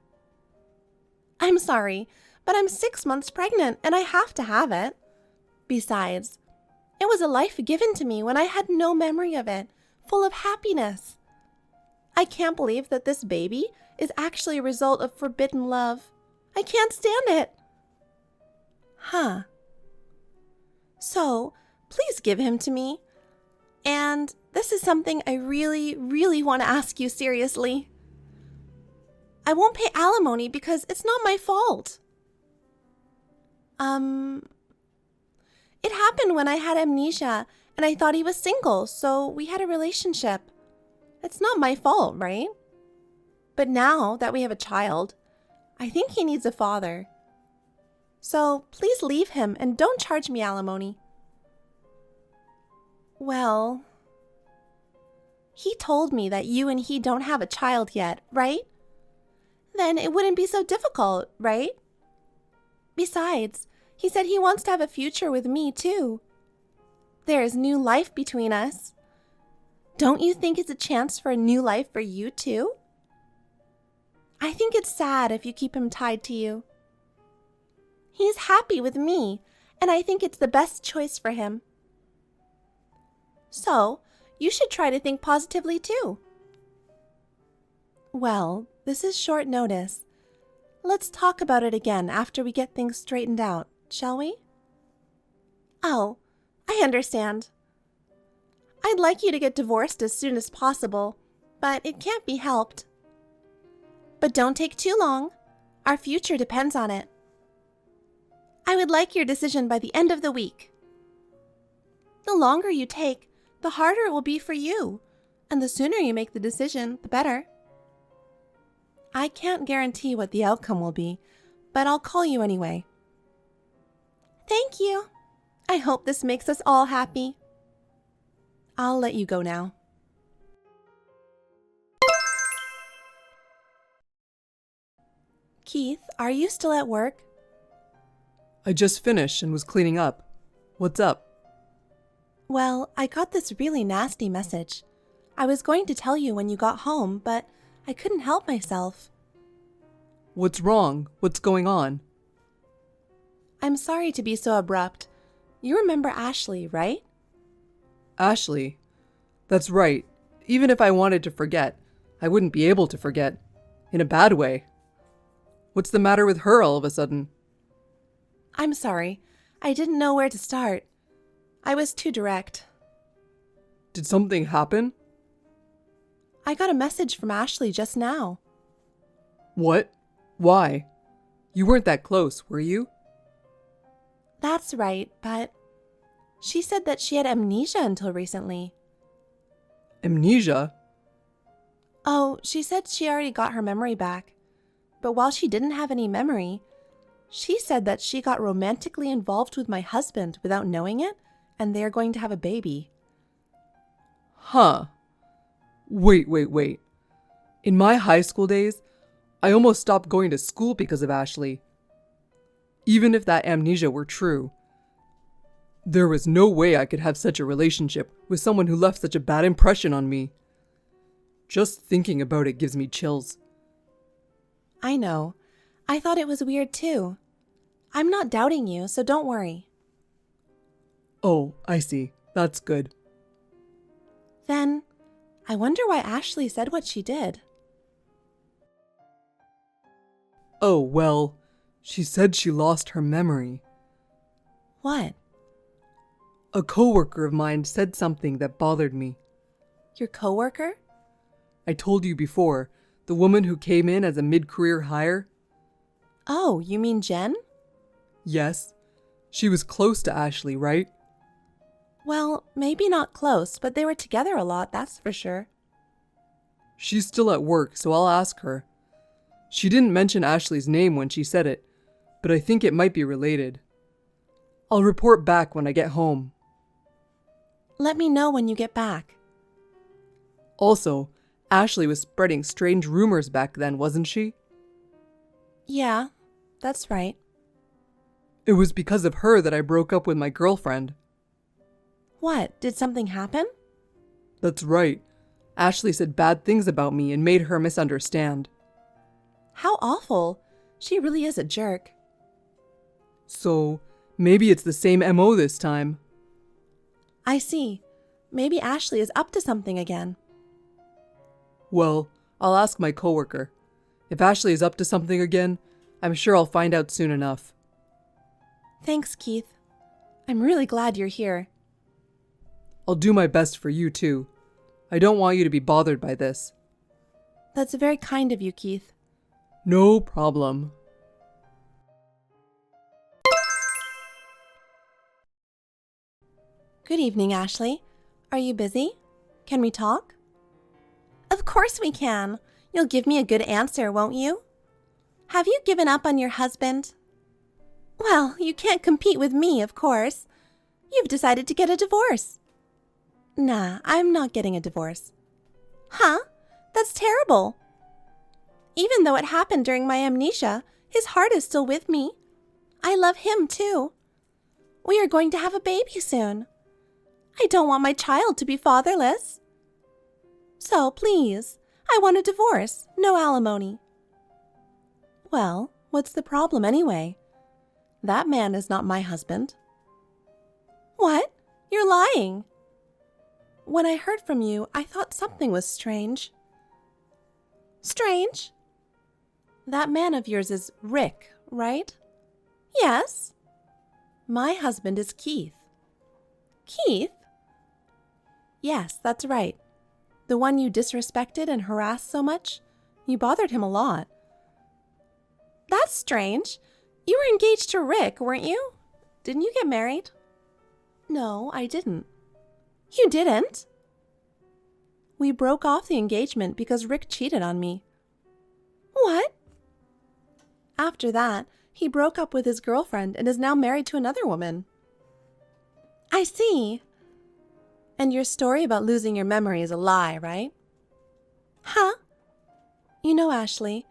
I'm sorry, but I'm 6 months pregnant and I have to have it. Besides, it was a life given to me when I had no memory of it, full of happiness. I can't believe that this baby is actually a result of forbidden love. I can't stand it. Huh. So, please give him to me. And this is something I really, really want to ask you seriously. I won't pay alimony because it's not my fault. It happened when I had amnesia and I thought he was single, so we had a relationship. It's not my fault, right? But now that we have a child, I think he needs a father. So please leave him and don't charge me alimony. Well, he told me that you and he don't have a child yet, right? Then it wouldn't be so difficult, right? Besides, he said he wants to have a future with me too. There is new life between us. Don't you think it's a chance for a new life for you too? I think it's sad if you keep him tied to you. He's happy with me, and I think it's the best choice for him. So, you should try to think positively too. Well, this is short notice. Let's talk about it again after we get things straightened out, shall we? Oh, I understand. I'd like you to get divorced as soon as possible, but it can't be helped. But don't take too long. Our future depends on it. I would like your decision by the end of the week. The longer you take, the harder it will be for you, and the sooner you make the decision, the better. I can't guarantee what the outcome will be, but I'll call you anyway. Thank you. I hope this makes us all happy. I'll let you go now. Keith, are you still at work? I just finished and was cleaning up. What's up? Well, I got this really nasty message. I was going to tell you when you got home, but I couldn't help myself. What's wrong? What's going on? I'm sorry to be so abrupt. You remember Ashley, right? Ashley? That's right. Even if I wanted to forget, I wouldn't be able to forget. In a bad way. What's the matter with her all of a sudden? I'm sorry. I didn't know where to start. I was too direct. Did something happen? I got a message from Ashley just now. What? Why? You weren't that close, were you? That's right, but she said that she had amnesia until recently. Amnesia? Oh, she said she already got her memory back. But while she didn't have any memory, she said that she got romantically involved with my husband without knowing it, and they're going to have a baby. Huh. Wait. In my high school days, I almost stopped going to school because of Ashley. Even if that amnesia were true, there was no way I could have such a relationship with someone who left such a bad impression on me. Just thinking about it gives me chills. I know. I thought it was weird too. I'm not doubting you, so don't worry. Oh, I see. That's good. Then, I wonder why Ashley said what she did. Oh, well, she said she lost her memory. What? A coworker of mine said something that bothered me. Your coworker? I told you before, the woman who came in as a mid-career hire? Oh, you mean Jen? Yes. She was close to Ashley, right? Well, maybe not close, but they were together a lot, that's for sure. She's still at work, so I'll ask her. She didn't mention Ashley's name when she said it, but I think it might be related. I'll report back when I get home. Let me know when you get back. Also, Ashley was spreading strange rumors back then, wasn't she? Yeah, that's right. It was because of her that I broke up with my girlfriend. What, did something happen? That's right. Ashley said bad things about me and made her misunderstand. How awful. She really is a jerk. So, maybe it's the same MO this time. I see. Maybe Ashley is up to something again. Well, I'll ask my coworker. If Ashley is up to something again, I'm sure I'll find out soon enough. Thanks, Keith. I'm really glad you're here. I'll do my best for you too. I don't want you to be bothered by this. That's very kind of you, Keith. No problem. Good evening, Ashley. Are you busy? Can we talk? Of course we can. You'll give me a good answer, won't you? Have you given up on your husband? Well, you can't compete with me, of course. You've decided to get a divorce. Nah, I'm not getting a divorce. Huh? That's terrible. Even though it happened during my amnesia, his heart is still with me. I love him too. We are going to have a baby soon. I don't want my child to be fatherless. So please, I want a divorce, no alimony. Well, what's the problem anyway? That man is not my husband. What? You're lying. When I heard from you, I thought something was strange. Strange? That man of yours is Rick, right? Yes. My husband is Keith. Keith? Yes, that's right. The one you disrespected and harassed so much? You bothered him a lot. That's strange. You were engaged to Rick, weren't you? Didn't you get married? No, I didn't. You didn't? We broke off the engagement because Rick cheated on me. What? After that, he broke up with his girlfriend and is now married to another woman. I see. And your story about losing your memory is a lie, right? Huh? You know, Ashley,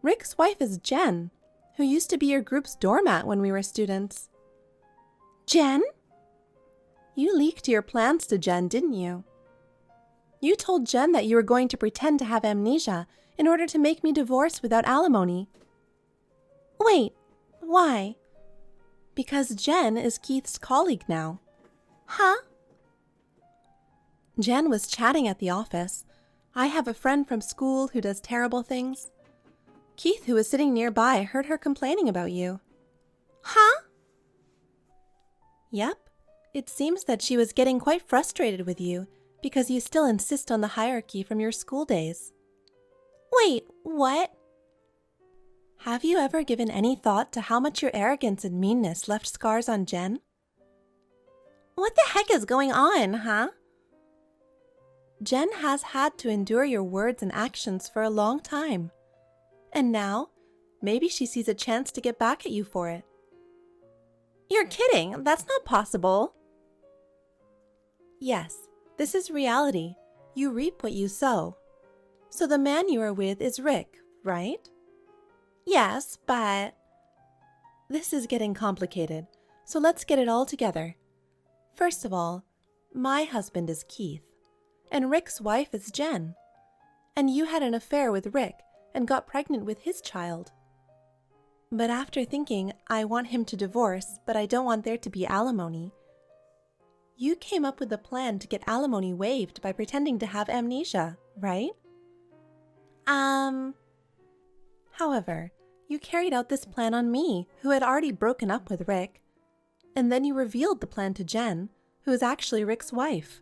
Rick's wife is Jen, who used to be your group's doormat when we were students. Jen? You leaked your plans to Jen, didn't you? You told Jen that you were going to pretend to have amnesia in order to make me divorce without alimony. Wait, why? Because Jen is Keith's colleague now. Huh? Jen was chatting at the office. I have a friend from school who does terrible things. Keith, who was sitting nearby, heard her complaining about you. Huh? Yep. It seems that she was getting quite frustrated with you because you still insist on the hierarchy from your school days. Wait, what? Have you ever given any thought to how much your arrogance and meanness left scars on Jen? What the heck is going on, huh? Jen has had to endure your words and actions for a long time. And now, maybe she sees a chance to get back at you for it. You're kidding. That's not possible. Yes, this is reality. You reap what you sow. So the man you are with is Rick, right? Yes, but... This is getting complicated, so let's get it all together. First of all, my husband is Keith, and Rick's wife is Jen. And you had an affair with Rick and got pregnant with his child. But after thinking, I want him to divorce, but I don't want there to be alimony, you came up with a plan to get alimony waived by pretending to have amnesia, right? However, you carried out this plan on me, who had already broken up with Rick, and then you revealed the plan to Jen, who is actually Rick's wife.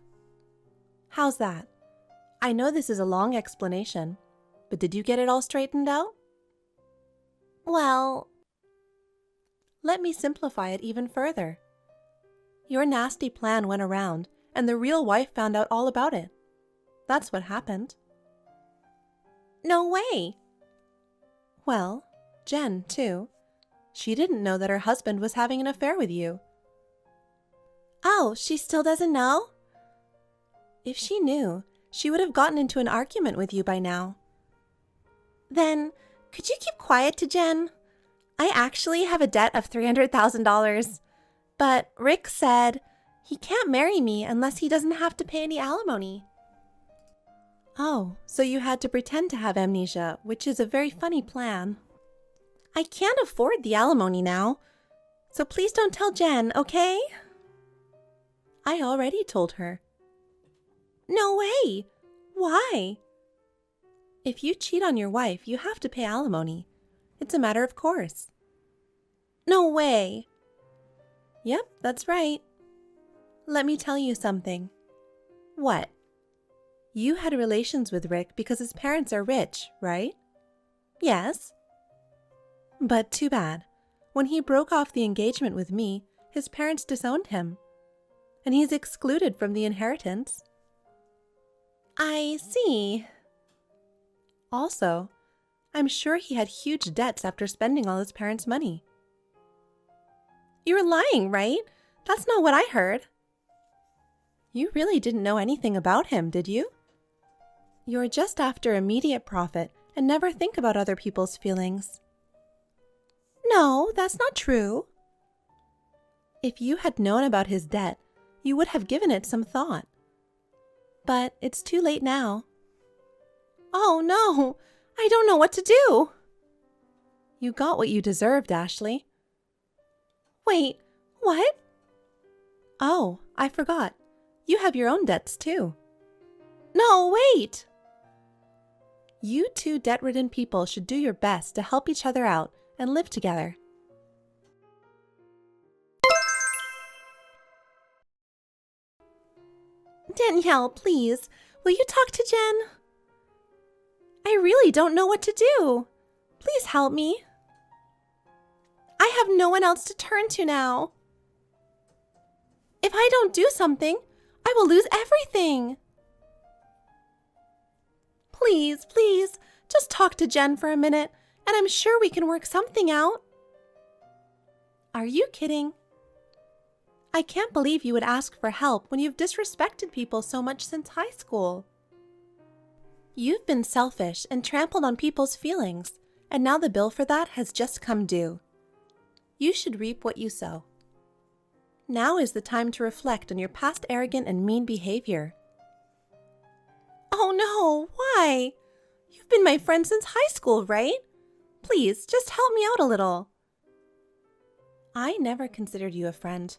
How's that? I know this is a long explanation, but did you get it all straightened out? Well, let me simplify it even further. Your nasty plan went around, and the real wife found out all about it. That's what happened. No way! Well, Jen, too. She didn't know that her husband was having an affair with you. Oh, she still doesn't know? If she knew, she would have gotten into an argument with you by now. Then, could you keep quiet to Jen? I actually have a debt of $300,000. But Rick said he can't marry me unless he doesn't have to pay any alimony. Oh, so you had to pretend to have amnesia, which is a very funny plan. I can't afford the alimony now, so please don't tell Jen, okay? I already told her. No way! Why? If you cheat on your wife, you have to pay alimony. It's a matter of course. No way! Yep, that's right. Let me tell you something. What? You had relations with Rick because his parents are rich, right? Yes. But too bad. When he broke off the engagement with me, his parents disowned him. And he's excluded from the inheritance. I see. Also, I'm sure he had huge debts after spending all his parents' money. You're lying, right? That's not what I heard. You really didn't know anything about him, did you? You're just after immediate profit and never think about other people's feelings. No, that's not true. If you had known about his debt, you would have given it some thought. But it's too late now. Oh no, I don't know what to do. You got what you deserved, Ashley. Wait, what? Oh, I forgot. You have your own debts too. No, wait! You two debt-ridden people should do your best to help each other out and live together. Danielle, please. will you talk to Jen? I really don't know what to do. Please help me. I have no one else to turn to now. If I don't do something, I will lose everything. Please, please, just talk to Jen for a minute, and I'm sure we can work something out. Are you kidding? I can't believe you would ask for help when you've disrespected people so much since high school. You've been selfish and trampled on people's feelings, and now the bill for that has just come due. You should reap what you sow. Now is the time to reflect on your past arrogant and mean behavior. Oh no, why? You've been my friend since high school, right? Please, just help me out a little. I never considered you a friend.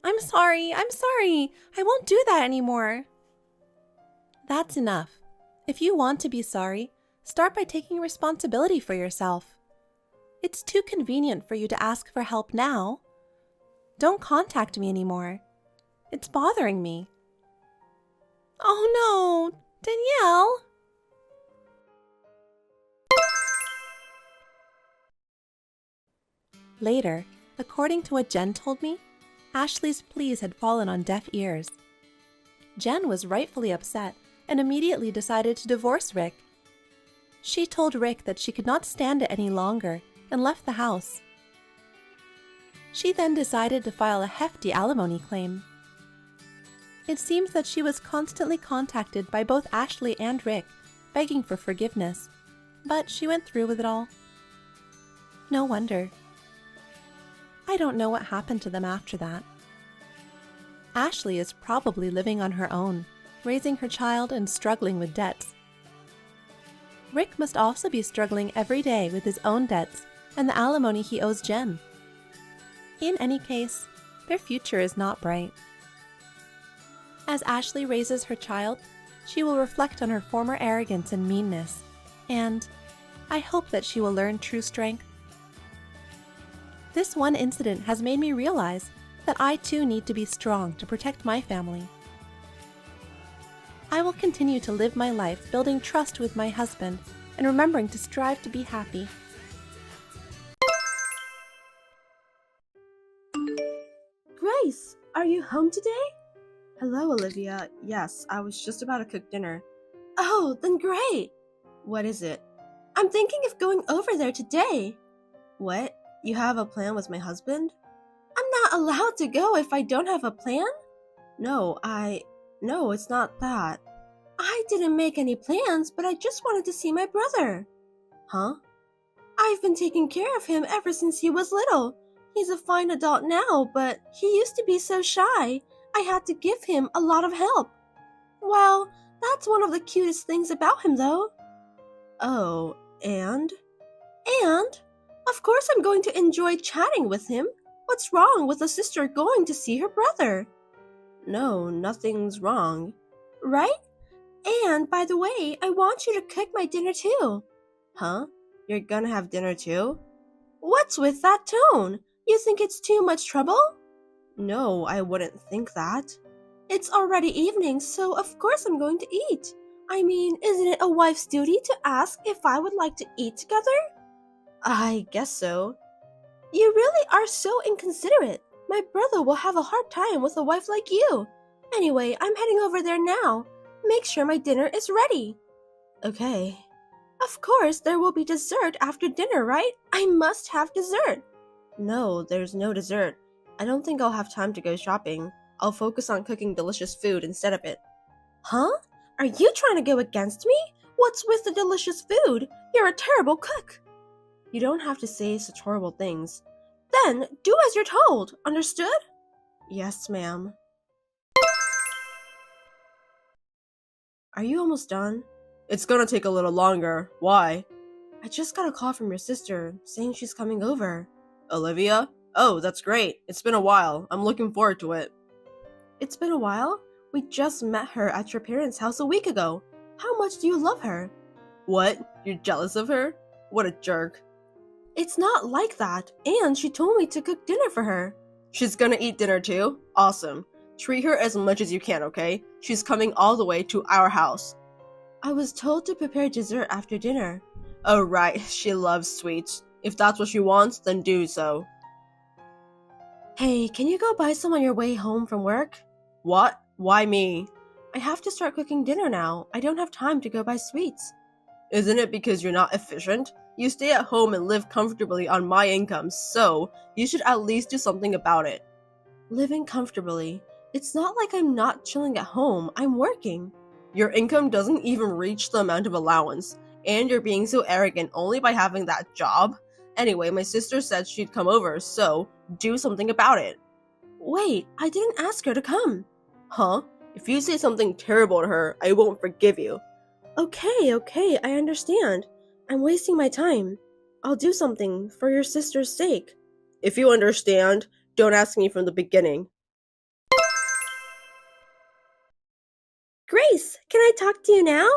I'm sorry. I won't do that anymore. That's enough. If you want to be sorry, start by taking responsibility for yourself. It's too convenient for you to ask for help now. Don't contact me anymore. It's bothering me. Oh no, Danielle! Later, according to what Jen told me, Ashley's pleas had fallen on deaf ears. Jen was rightfully upset and immediately decided to divorce Rick. She told Rick that she could not stand it any longer and left the house. She then decided to file a hefty alimony claim. It seems that she was constantly contacted by both Ashley and Rick, begging for forgiveness, but she went through with it all. No wonder. I don't know what happened to them after that. Ashley is probably living on her own, raising her child and struggling with debts. Rick must also be struggling every day with his own debts and the alimony he owes Jen. In any case, their future is not bright. As Ashley raises her child, she will reflect on her former arrogance and meanness, and I hope that she will learn true strength. This one incident has made me realize that I too need to be strong to protect my family. I will continue to live my life building trust with my husband and remembering to strive to be happy. Grace, are you home today? Hello, Olivia. Yes, I was just about to cook dinner. Oh, then great. What is it? I'm thinking of going over there today. What? You have a plan with my husband? I'm not allowed to go if I don't have a plan? No, it's not that. I didn't make any plans, but I just wanted to see my brother. Huh? I've been taking care of him ever since he was little. He's a fine adult now, but he used to be so shy. I had to give him a lot of help. Well, that's one of the cutest things about him, though. Oh, and? And? Of course I'm going to enjoy chatting with him. What's wrong with a sister going to see her brother? No, nothing's wrong. Right? And, by the way, I want you to cook my dinner too. Huh? You're gonna have dinner too? What's with that tone? You think it's too much trouble? No, I wouldn't think that. It's already evening, so of course I'm going to eat. I mean, isn't it a wife's duty to ask if I would like to eat together? I guess so. You really are so inconsiderate. My brother will have a hard time with a wife like you. Anyway, I'm heading over there now. Make sure my dinner is ready. Okay. Of course, there will be dessert after dinner, right? I must have dessert. No, there's no dessert. I don't think I'll have time to go shopping. I'll focus on cooking delicious food instead of it. Huh? Are you trying to go against me? What's with the delicious food? You're a terrible cook. You don't have to say such horrible things. Then, do as you're told, understood? Yes, ma'am. Are you almost done? It's gonna take a little longer. Why? I just got a call from your sister, saying she's coming over. Olivia? Oh, that's great. It's been a while. I'm looking forward to it. It's been a while? We just met her at your parents' house a week ago. How much do you love her? What? You're jealous of her? What a jerk. It's not like that, and she told me to cook dinner for her. She's gonna eat dinner too? Awesome. Treat her as much as you can, okay? She's coming all the way to our house. I was told to prepare dessert after dinner. Oh right, she loves sweets. If that's what she wants, then do so. Hey, can you go buy some on your way home from work? What? Why me? I have to start cooking dinner now. I don't have time to go buy sweets. Isn't it because you're not efficient? You stay at home and live comfortably on my income, so you should at least do something about it. Living comfortably? It's not like I'm not chilling at home. I'm working. Your income doesn't even reach the amount of allowance, and you're being so arrogant only by having that job. Anyway, my sister said she'd come over, so do something about it. Wait, I didn't ask her to come. Huh? If you say something terrible to her, I won't forgive you. Okay, I understand. I'm wasting my time. I'll do something for your sister's sake. If you understand, don't ask me from the beginning. Grace, can I talk to you now?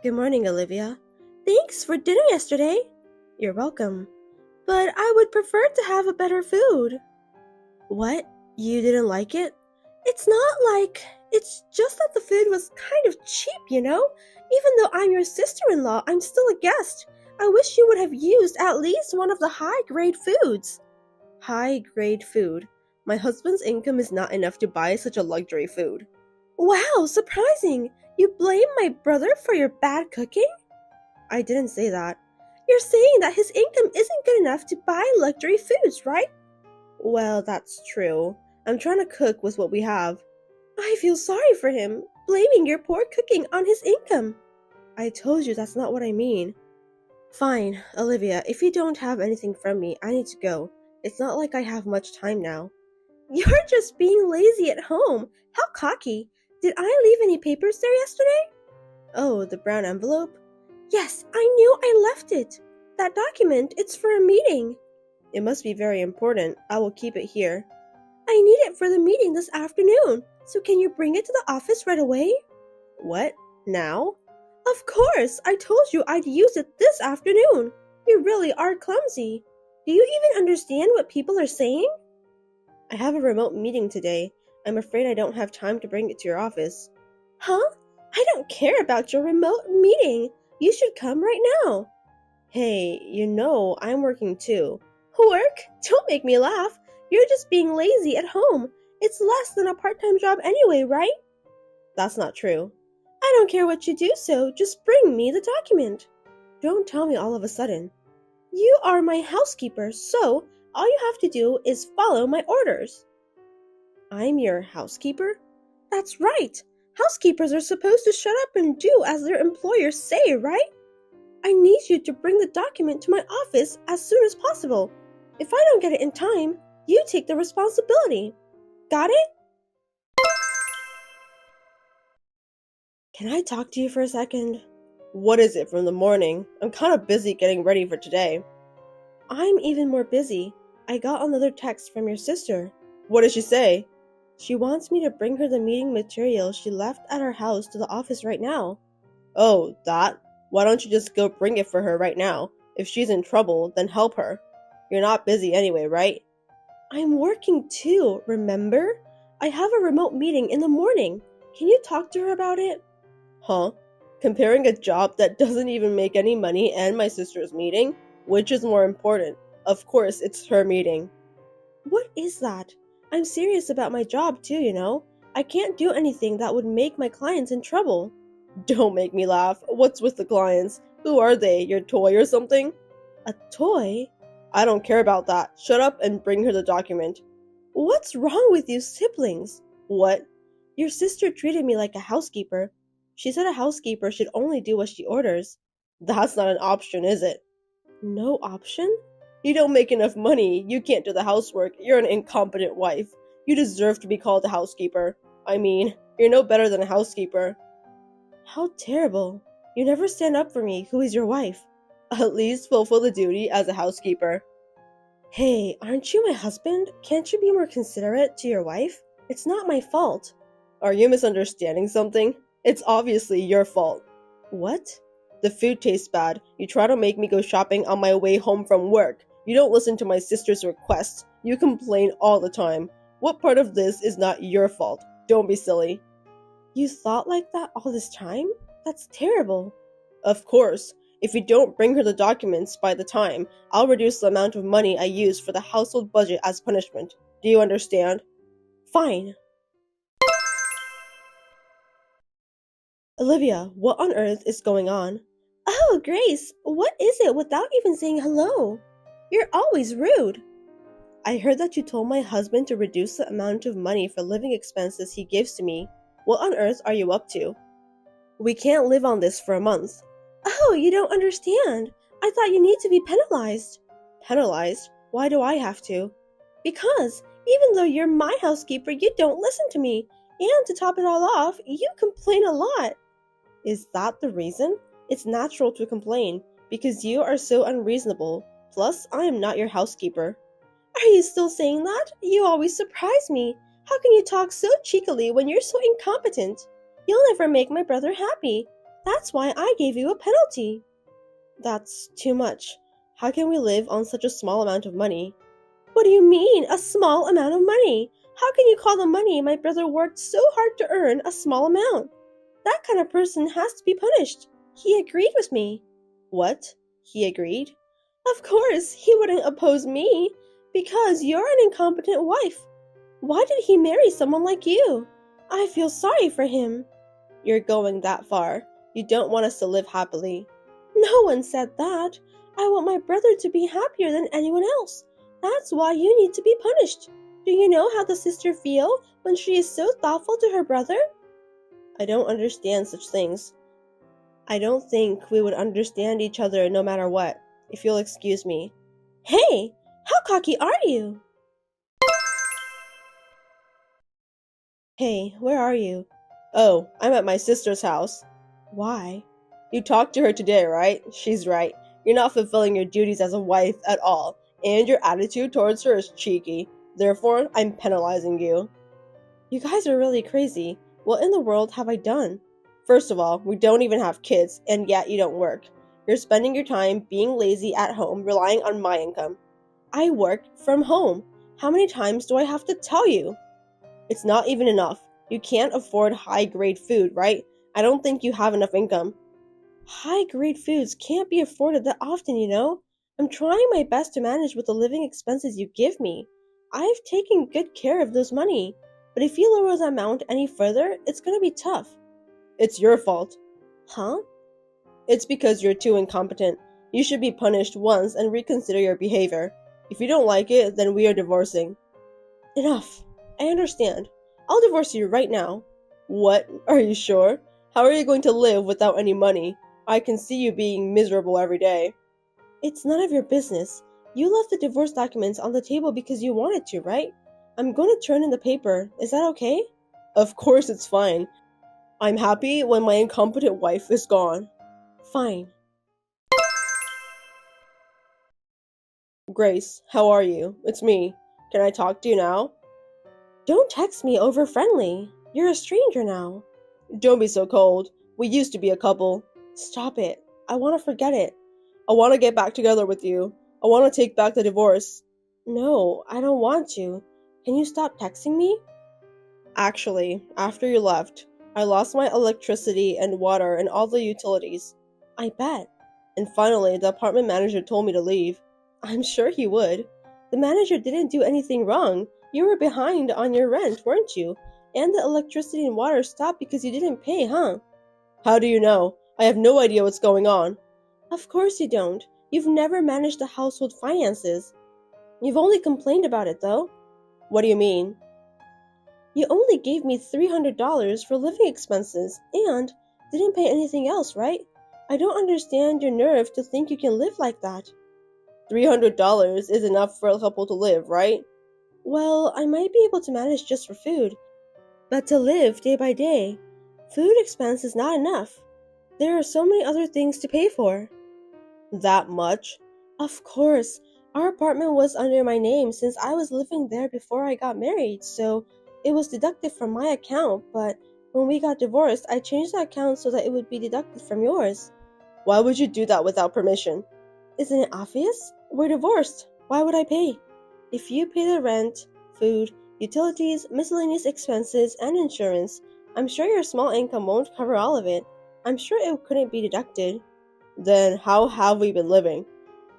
Good morning, Olivia. Thanks for dinner yesterday. You're welcome. But I would prefer to have a better food. What? You didn't like it? It's just that the food was kind of cheap, you know? Even though I'm your sister-in-law, I'm still a guest. I wish you would have used at least one of the high-grade foods. High-grade food? My husband's income is not enough to buy such a luxury food. Wow, surprising! You blame my brother for your bad cooking? I didn't say that. You're saying that his income isn't good enough to buy luxury foods, right? Well, that's true. I'm trying to cook with what we have. I feel sorry for him, blaming your poor cooking on his income. I told you that's not what I mean. Fine, Olivia, if you don't have anything from me, I need to go. It's not like I have much time now. You're just being lazy at home. How cocky. Did I leave any papers there yesterday? Oh, the brown envelope? Yes, I knew I left it. That document, it's for a meeting. It must be very important. I will keep it here. I need it for the meeting this afternoon, so can you bring it to the office right away? What? Now? Of course! I told you I'd use it this afternoon. You really are clumsy. Do you even understand what people are saying? I have a remote meeting today. I'm afraid I don't have time to bring it to your office. Huh? I don't care about your remote meeting. You should come right now. Hey, you know I'm working too. Work? Don't make me laugh. You're just being lazy at home. It's less than a part-time job anyway, right? That's not true. I don't care what you do, so just bring me the document. Don't tell me all of a sudden. You are my housekeeper, so all you have to do is follow my orders. I'm your housekeeper? That's right. Housekeepers are supposed to shut up and do as their employers say, right? I need you to bring the document to my office as soon as possible. If I don't get it in time, you take the responsibility. Got it? Can I talk to you for a second? What is it from the morning? I'm kind of busy getting ready for today. I'm even more busy. I got another text from your sister. What did she say? She wants me to bring her the meeting material she left at her house to the office right now. Oh, that? Why don't you just go bring it for her right now? If she's in trouble, then help her. You're not busy anyway, right? I'm working too, remember? I have a remote meeting in the morning. Can you talk to her about it? Huh? Comparing a job that doesn't even make any money and my sister's meeting? Which is more important? Of course, it's her meeting. What is that? I'm serious about my job too, you know? I can't do anything that would make my clients in trouble. Don't make me laugh. What's with the clients? Who are they? Your toy or something? A toy? I don't care about that. Shut up and bring her the document. What's wrong with you siblings? What? Your sister treated me like a housekeeper. She said a housekeeper should only do what she orders. That's not an option, is it? No option? You don't make enough money. You can't do the housework. You're an incompetent wife. You deserve to be called a housekeeper. I mean, you're no better than a housekeeper. How terrible. You never stand up for me, who is your wife. At least fulfill the duty as a housekeeper. Hey, aren't you my husband? Can't you be more considerate to your wife? It's not my fault. Are you misunderstanding something? It's obviously your fault. What? The food tastes bad. You try to make me go shopping on my way home from work. You don't listen to my sister's requests. You complain all the time. What part of this is not your fault? Don't be silly. You thought like that all this time? That's terrible. Of course. If you don't bring her the documents by the time, I'll reduce the amount of money I use for the household budget as punishment. Do you understand? Fine. Olivia, what on earth is going on? Oh, Grace, what is it without even saying hello? You're always rude. I heard that you told my husband to reduce the amount of money for living expenses he gives to me. What on earth are you up to? We can't live on this for a month. Oh, you don't understand. I thought you need to be penalized. Penalized? Why do I have to? Because, even though you're my housekeeper, you don't listen to me. And to top it all off, you complain a lot. Is that the reason? It's natural to complain, because you are so unreasonable. Plus, I am not your housekeeper. Are you still saying that? You always surprise me. How can you talk so cheekily when you're so incompetent? You'll never make my brother happy. That's why I gave you a penalty. That's too much. How can we live on such a small amount of money? What do you mean, a small amount of money? How can you call the money my brother worked so hard to earn a small amount? That kind of person has to be punished. He agreed with me. What? He agreed? Of course, he wouldn't oppose me, because you're an incompetent wife. Why did he marry someone like you? I feel sorry for him. You're going that far. You don't want us to live happily. No one said that. I want my brother to be happier than anyone else. That's why you need to be punished. Do you know how the sister feels when she is so thoughtful to her brother? I don't understand such things. I don't think we would understand each other no matter what, if you'll excuse me. Hey, how cocky are you? Hey, where are you? Oh, I'm at my sister's house. Why? You talked to her today, right? She's right. You're not fulfilling your duties as a wife at all, and your attitude towards her is cheeky. Therefore, I'm penalizing you. You guys are really crazy. What in the world have I done? First of all, we don't even have kids, and yet you don't work. You're spending your time being lazy at home, relying on my income. I work from home. How many times do I have to tell you? It's not even enough. You can't afford high-grade food, right? I don't think you have enough income. High-grade foods can't be afforded that often, you know. I'm trying my best to manage with the living expenses you give me. I've taken good care of those money. But if you lower the amount any further, it's gonna be tough. It's your fault. Huh? It's because you're too incompetent. You should be punished once and reconsider your behavior. If you don't like it, then we are divorcing. Enough. I understand. I'll divorce you right now. What? Are you sure? How are you going to live without any money? I can see you being miserable every day. It's none of your business. You left the divorce documents on the table because you wanted to, right? I'm going to turn in the paper. Is that okay? Of course it's fine. I'm happy when my incompetent wife is gone. Fine. Grace, how are you? It's me. Can I talk to you now? Don't text me over friendly. You're a stranger now. Don't be so cold. We used to be a couple. Stop it. I want to forget it. I want to get back together with you. I want to take back the divorce. No, I don't want to. Can you stop texting me? Actually, after you left, I lost my electricity and water and all the utilities. I bet. And finally, the apartment manager told me to leave. I'm sure he would. The manager didn't do anything wrong. You were behind on your rent, weren't you? And the electricity and water stopped because you didn't pay, huh? How do you know? I have no idea what's going on. Of course you don't. You've never managed the household finances. You've only complained about it, though. What do you mean? You only gave me $300 for living expenses and didn't pay anything else, right? I don't understand your nerve to think you can live like that. $300 is enough for a couple to live, right? Well, I might be able to manage just for food. But to live day by day, food expense is not enough. There are so many other things to pay for. That much? Of course. Our apartment was under my name since I was living there before I got married, so it was deducted from my account, but when we got divorced, I changed the account so that it would be deducted from yours. Why would you do that without permission? Isn't it obvious? We're divorced. Why would I pay? If you pay the rent, food, Utilities, miscellaneous expenses, and insurance. I'm sure your small income won't cover all of it. I'm sure it couldn't be deducted. Then how have we been living?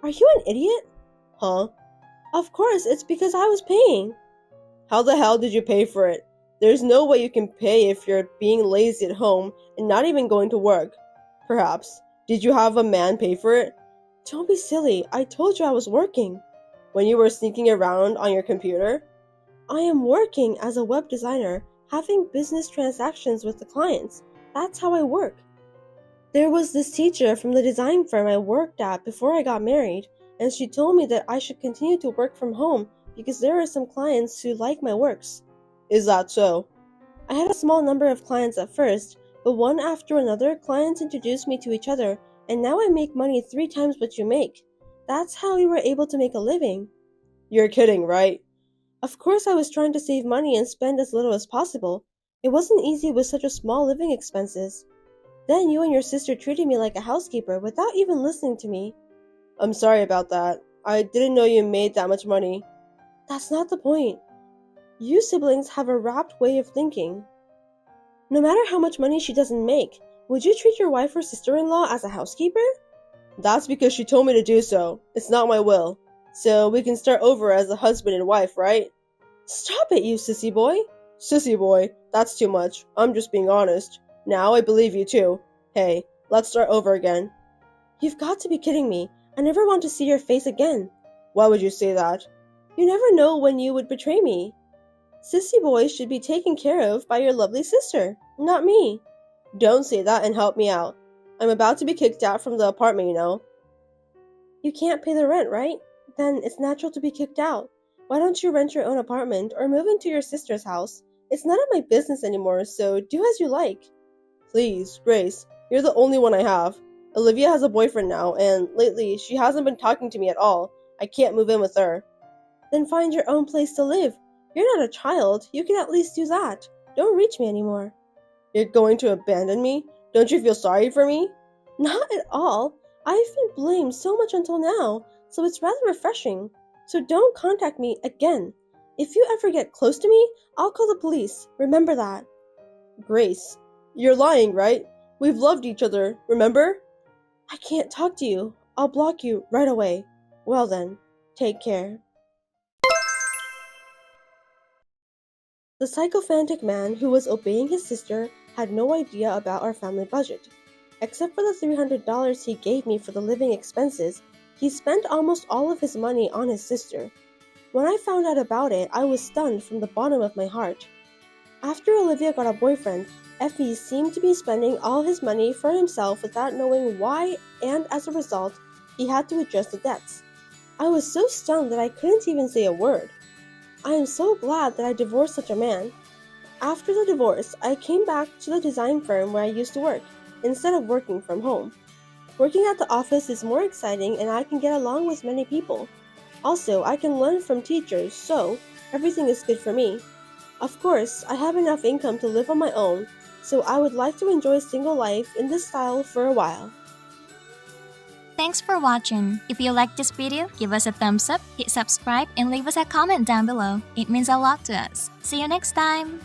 Are you an idiot? Huh? Of course, it's because I was paying. How the hell did you pay for it? There's no way you can pay if you're being lazy at home and not even going to work. Perhaps. Did you have a man pay for it? Don't be silly. I told you I was working. When you were sneaking around on your computer? I am working as a web designer, having business transactions with the clients. That's how I work. There was this teacher from the design firm I worked at before I got married, and she told me that I should continue to work from home because there are some clients who like my works. Is that so? I had a small number of clients at first, but one after another, clients introduced me to each other, and now I make money 3 times what you make. That's how we were able to make a living. You're kidding, right? Of course I was trying to save money and spend as little as possible. It wasn't easy with such a small living expenses. Then you and your sister treated me like a housekeeper without even listening to me. I'm sorry about that. I didn't know you made that much money. That's not the point. You siblings have a wrapped way of thinking. No matter how much money she doesn't make, would you treat your wife or sister-in-law as a housekeeper? That's because she told me to do so. It's not my will. So we can start over as a husband and wife, right? Stop it, you sissy boy. Sissy boy? That's too much. I'm just being honest. Now I believe you too. Hey, let's start over again. You've got to be kidding me. I never want to see your face again. Why would you say that? You never know when you would betray me. Sissy boy should be taken care of by your lovely sister, not me. Don't say that and help me out. I'm about to be kicked out from the apartment, you know. You can't pay the rent, right? Then it's natural to be kicked out. Why don't you rent your own apartment or move into your sister's house? It's none of my business anymore, so do as you like. Please, Grace, you're the only one I have. Olivia has a boyfriend now, and lately she hasn't been talking to me at all. I can't move in with her. Then find your own place to live. You're not a child. You can at least do that. Don't reach me anymore. You're going to abandon me? Don't you feel sorry for me? Not at all. I've been blamed so much until now, so it's rather refreshing. So don't contact me again. If you ever get close to me, I'll call the police. Remember that. Grace, you're lying, right? We've loved each other, remember? I can't talk to you. I'll block you right away. Well then, take care. The sycophantic man who was obeying his sister had no idea about our family budget. Except for the $300 he gave me for the living expenses, he spent almost all of his money on his sister. When I found out about it, I was stunned from the bottom of my heart. After Olivia got a boyfriend, Effie seemed to be spending all his money for himself without knowing why, and as a result, he had to adjust the debts. I was so stunned that I couldn't even say a word. I am so glad that I divorced such a man. After the divorce, I came back to the design firm where I used to work, instead of working from home. Working at the office is more exciting and I can get along with many people. Also, I can learn from teachers, so everything is good for me. Of course, I have enough income to live on my own, so I would like to enjoy single life in this style for a while. Thanks for watching. If you liked this video, give us a thumbs up, hit subscribe, and leave us a comment down below. It means a lot to us. See you next time!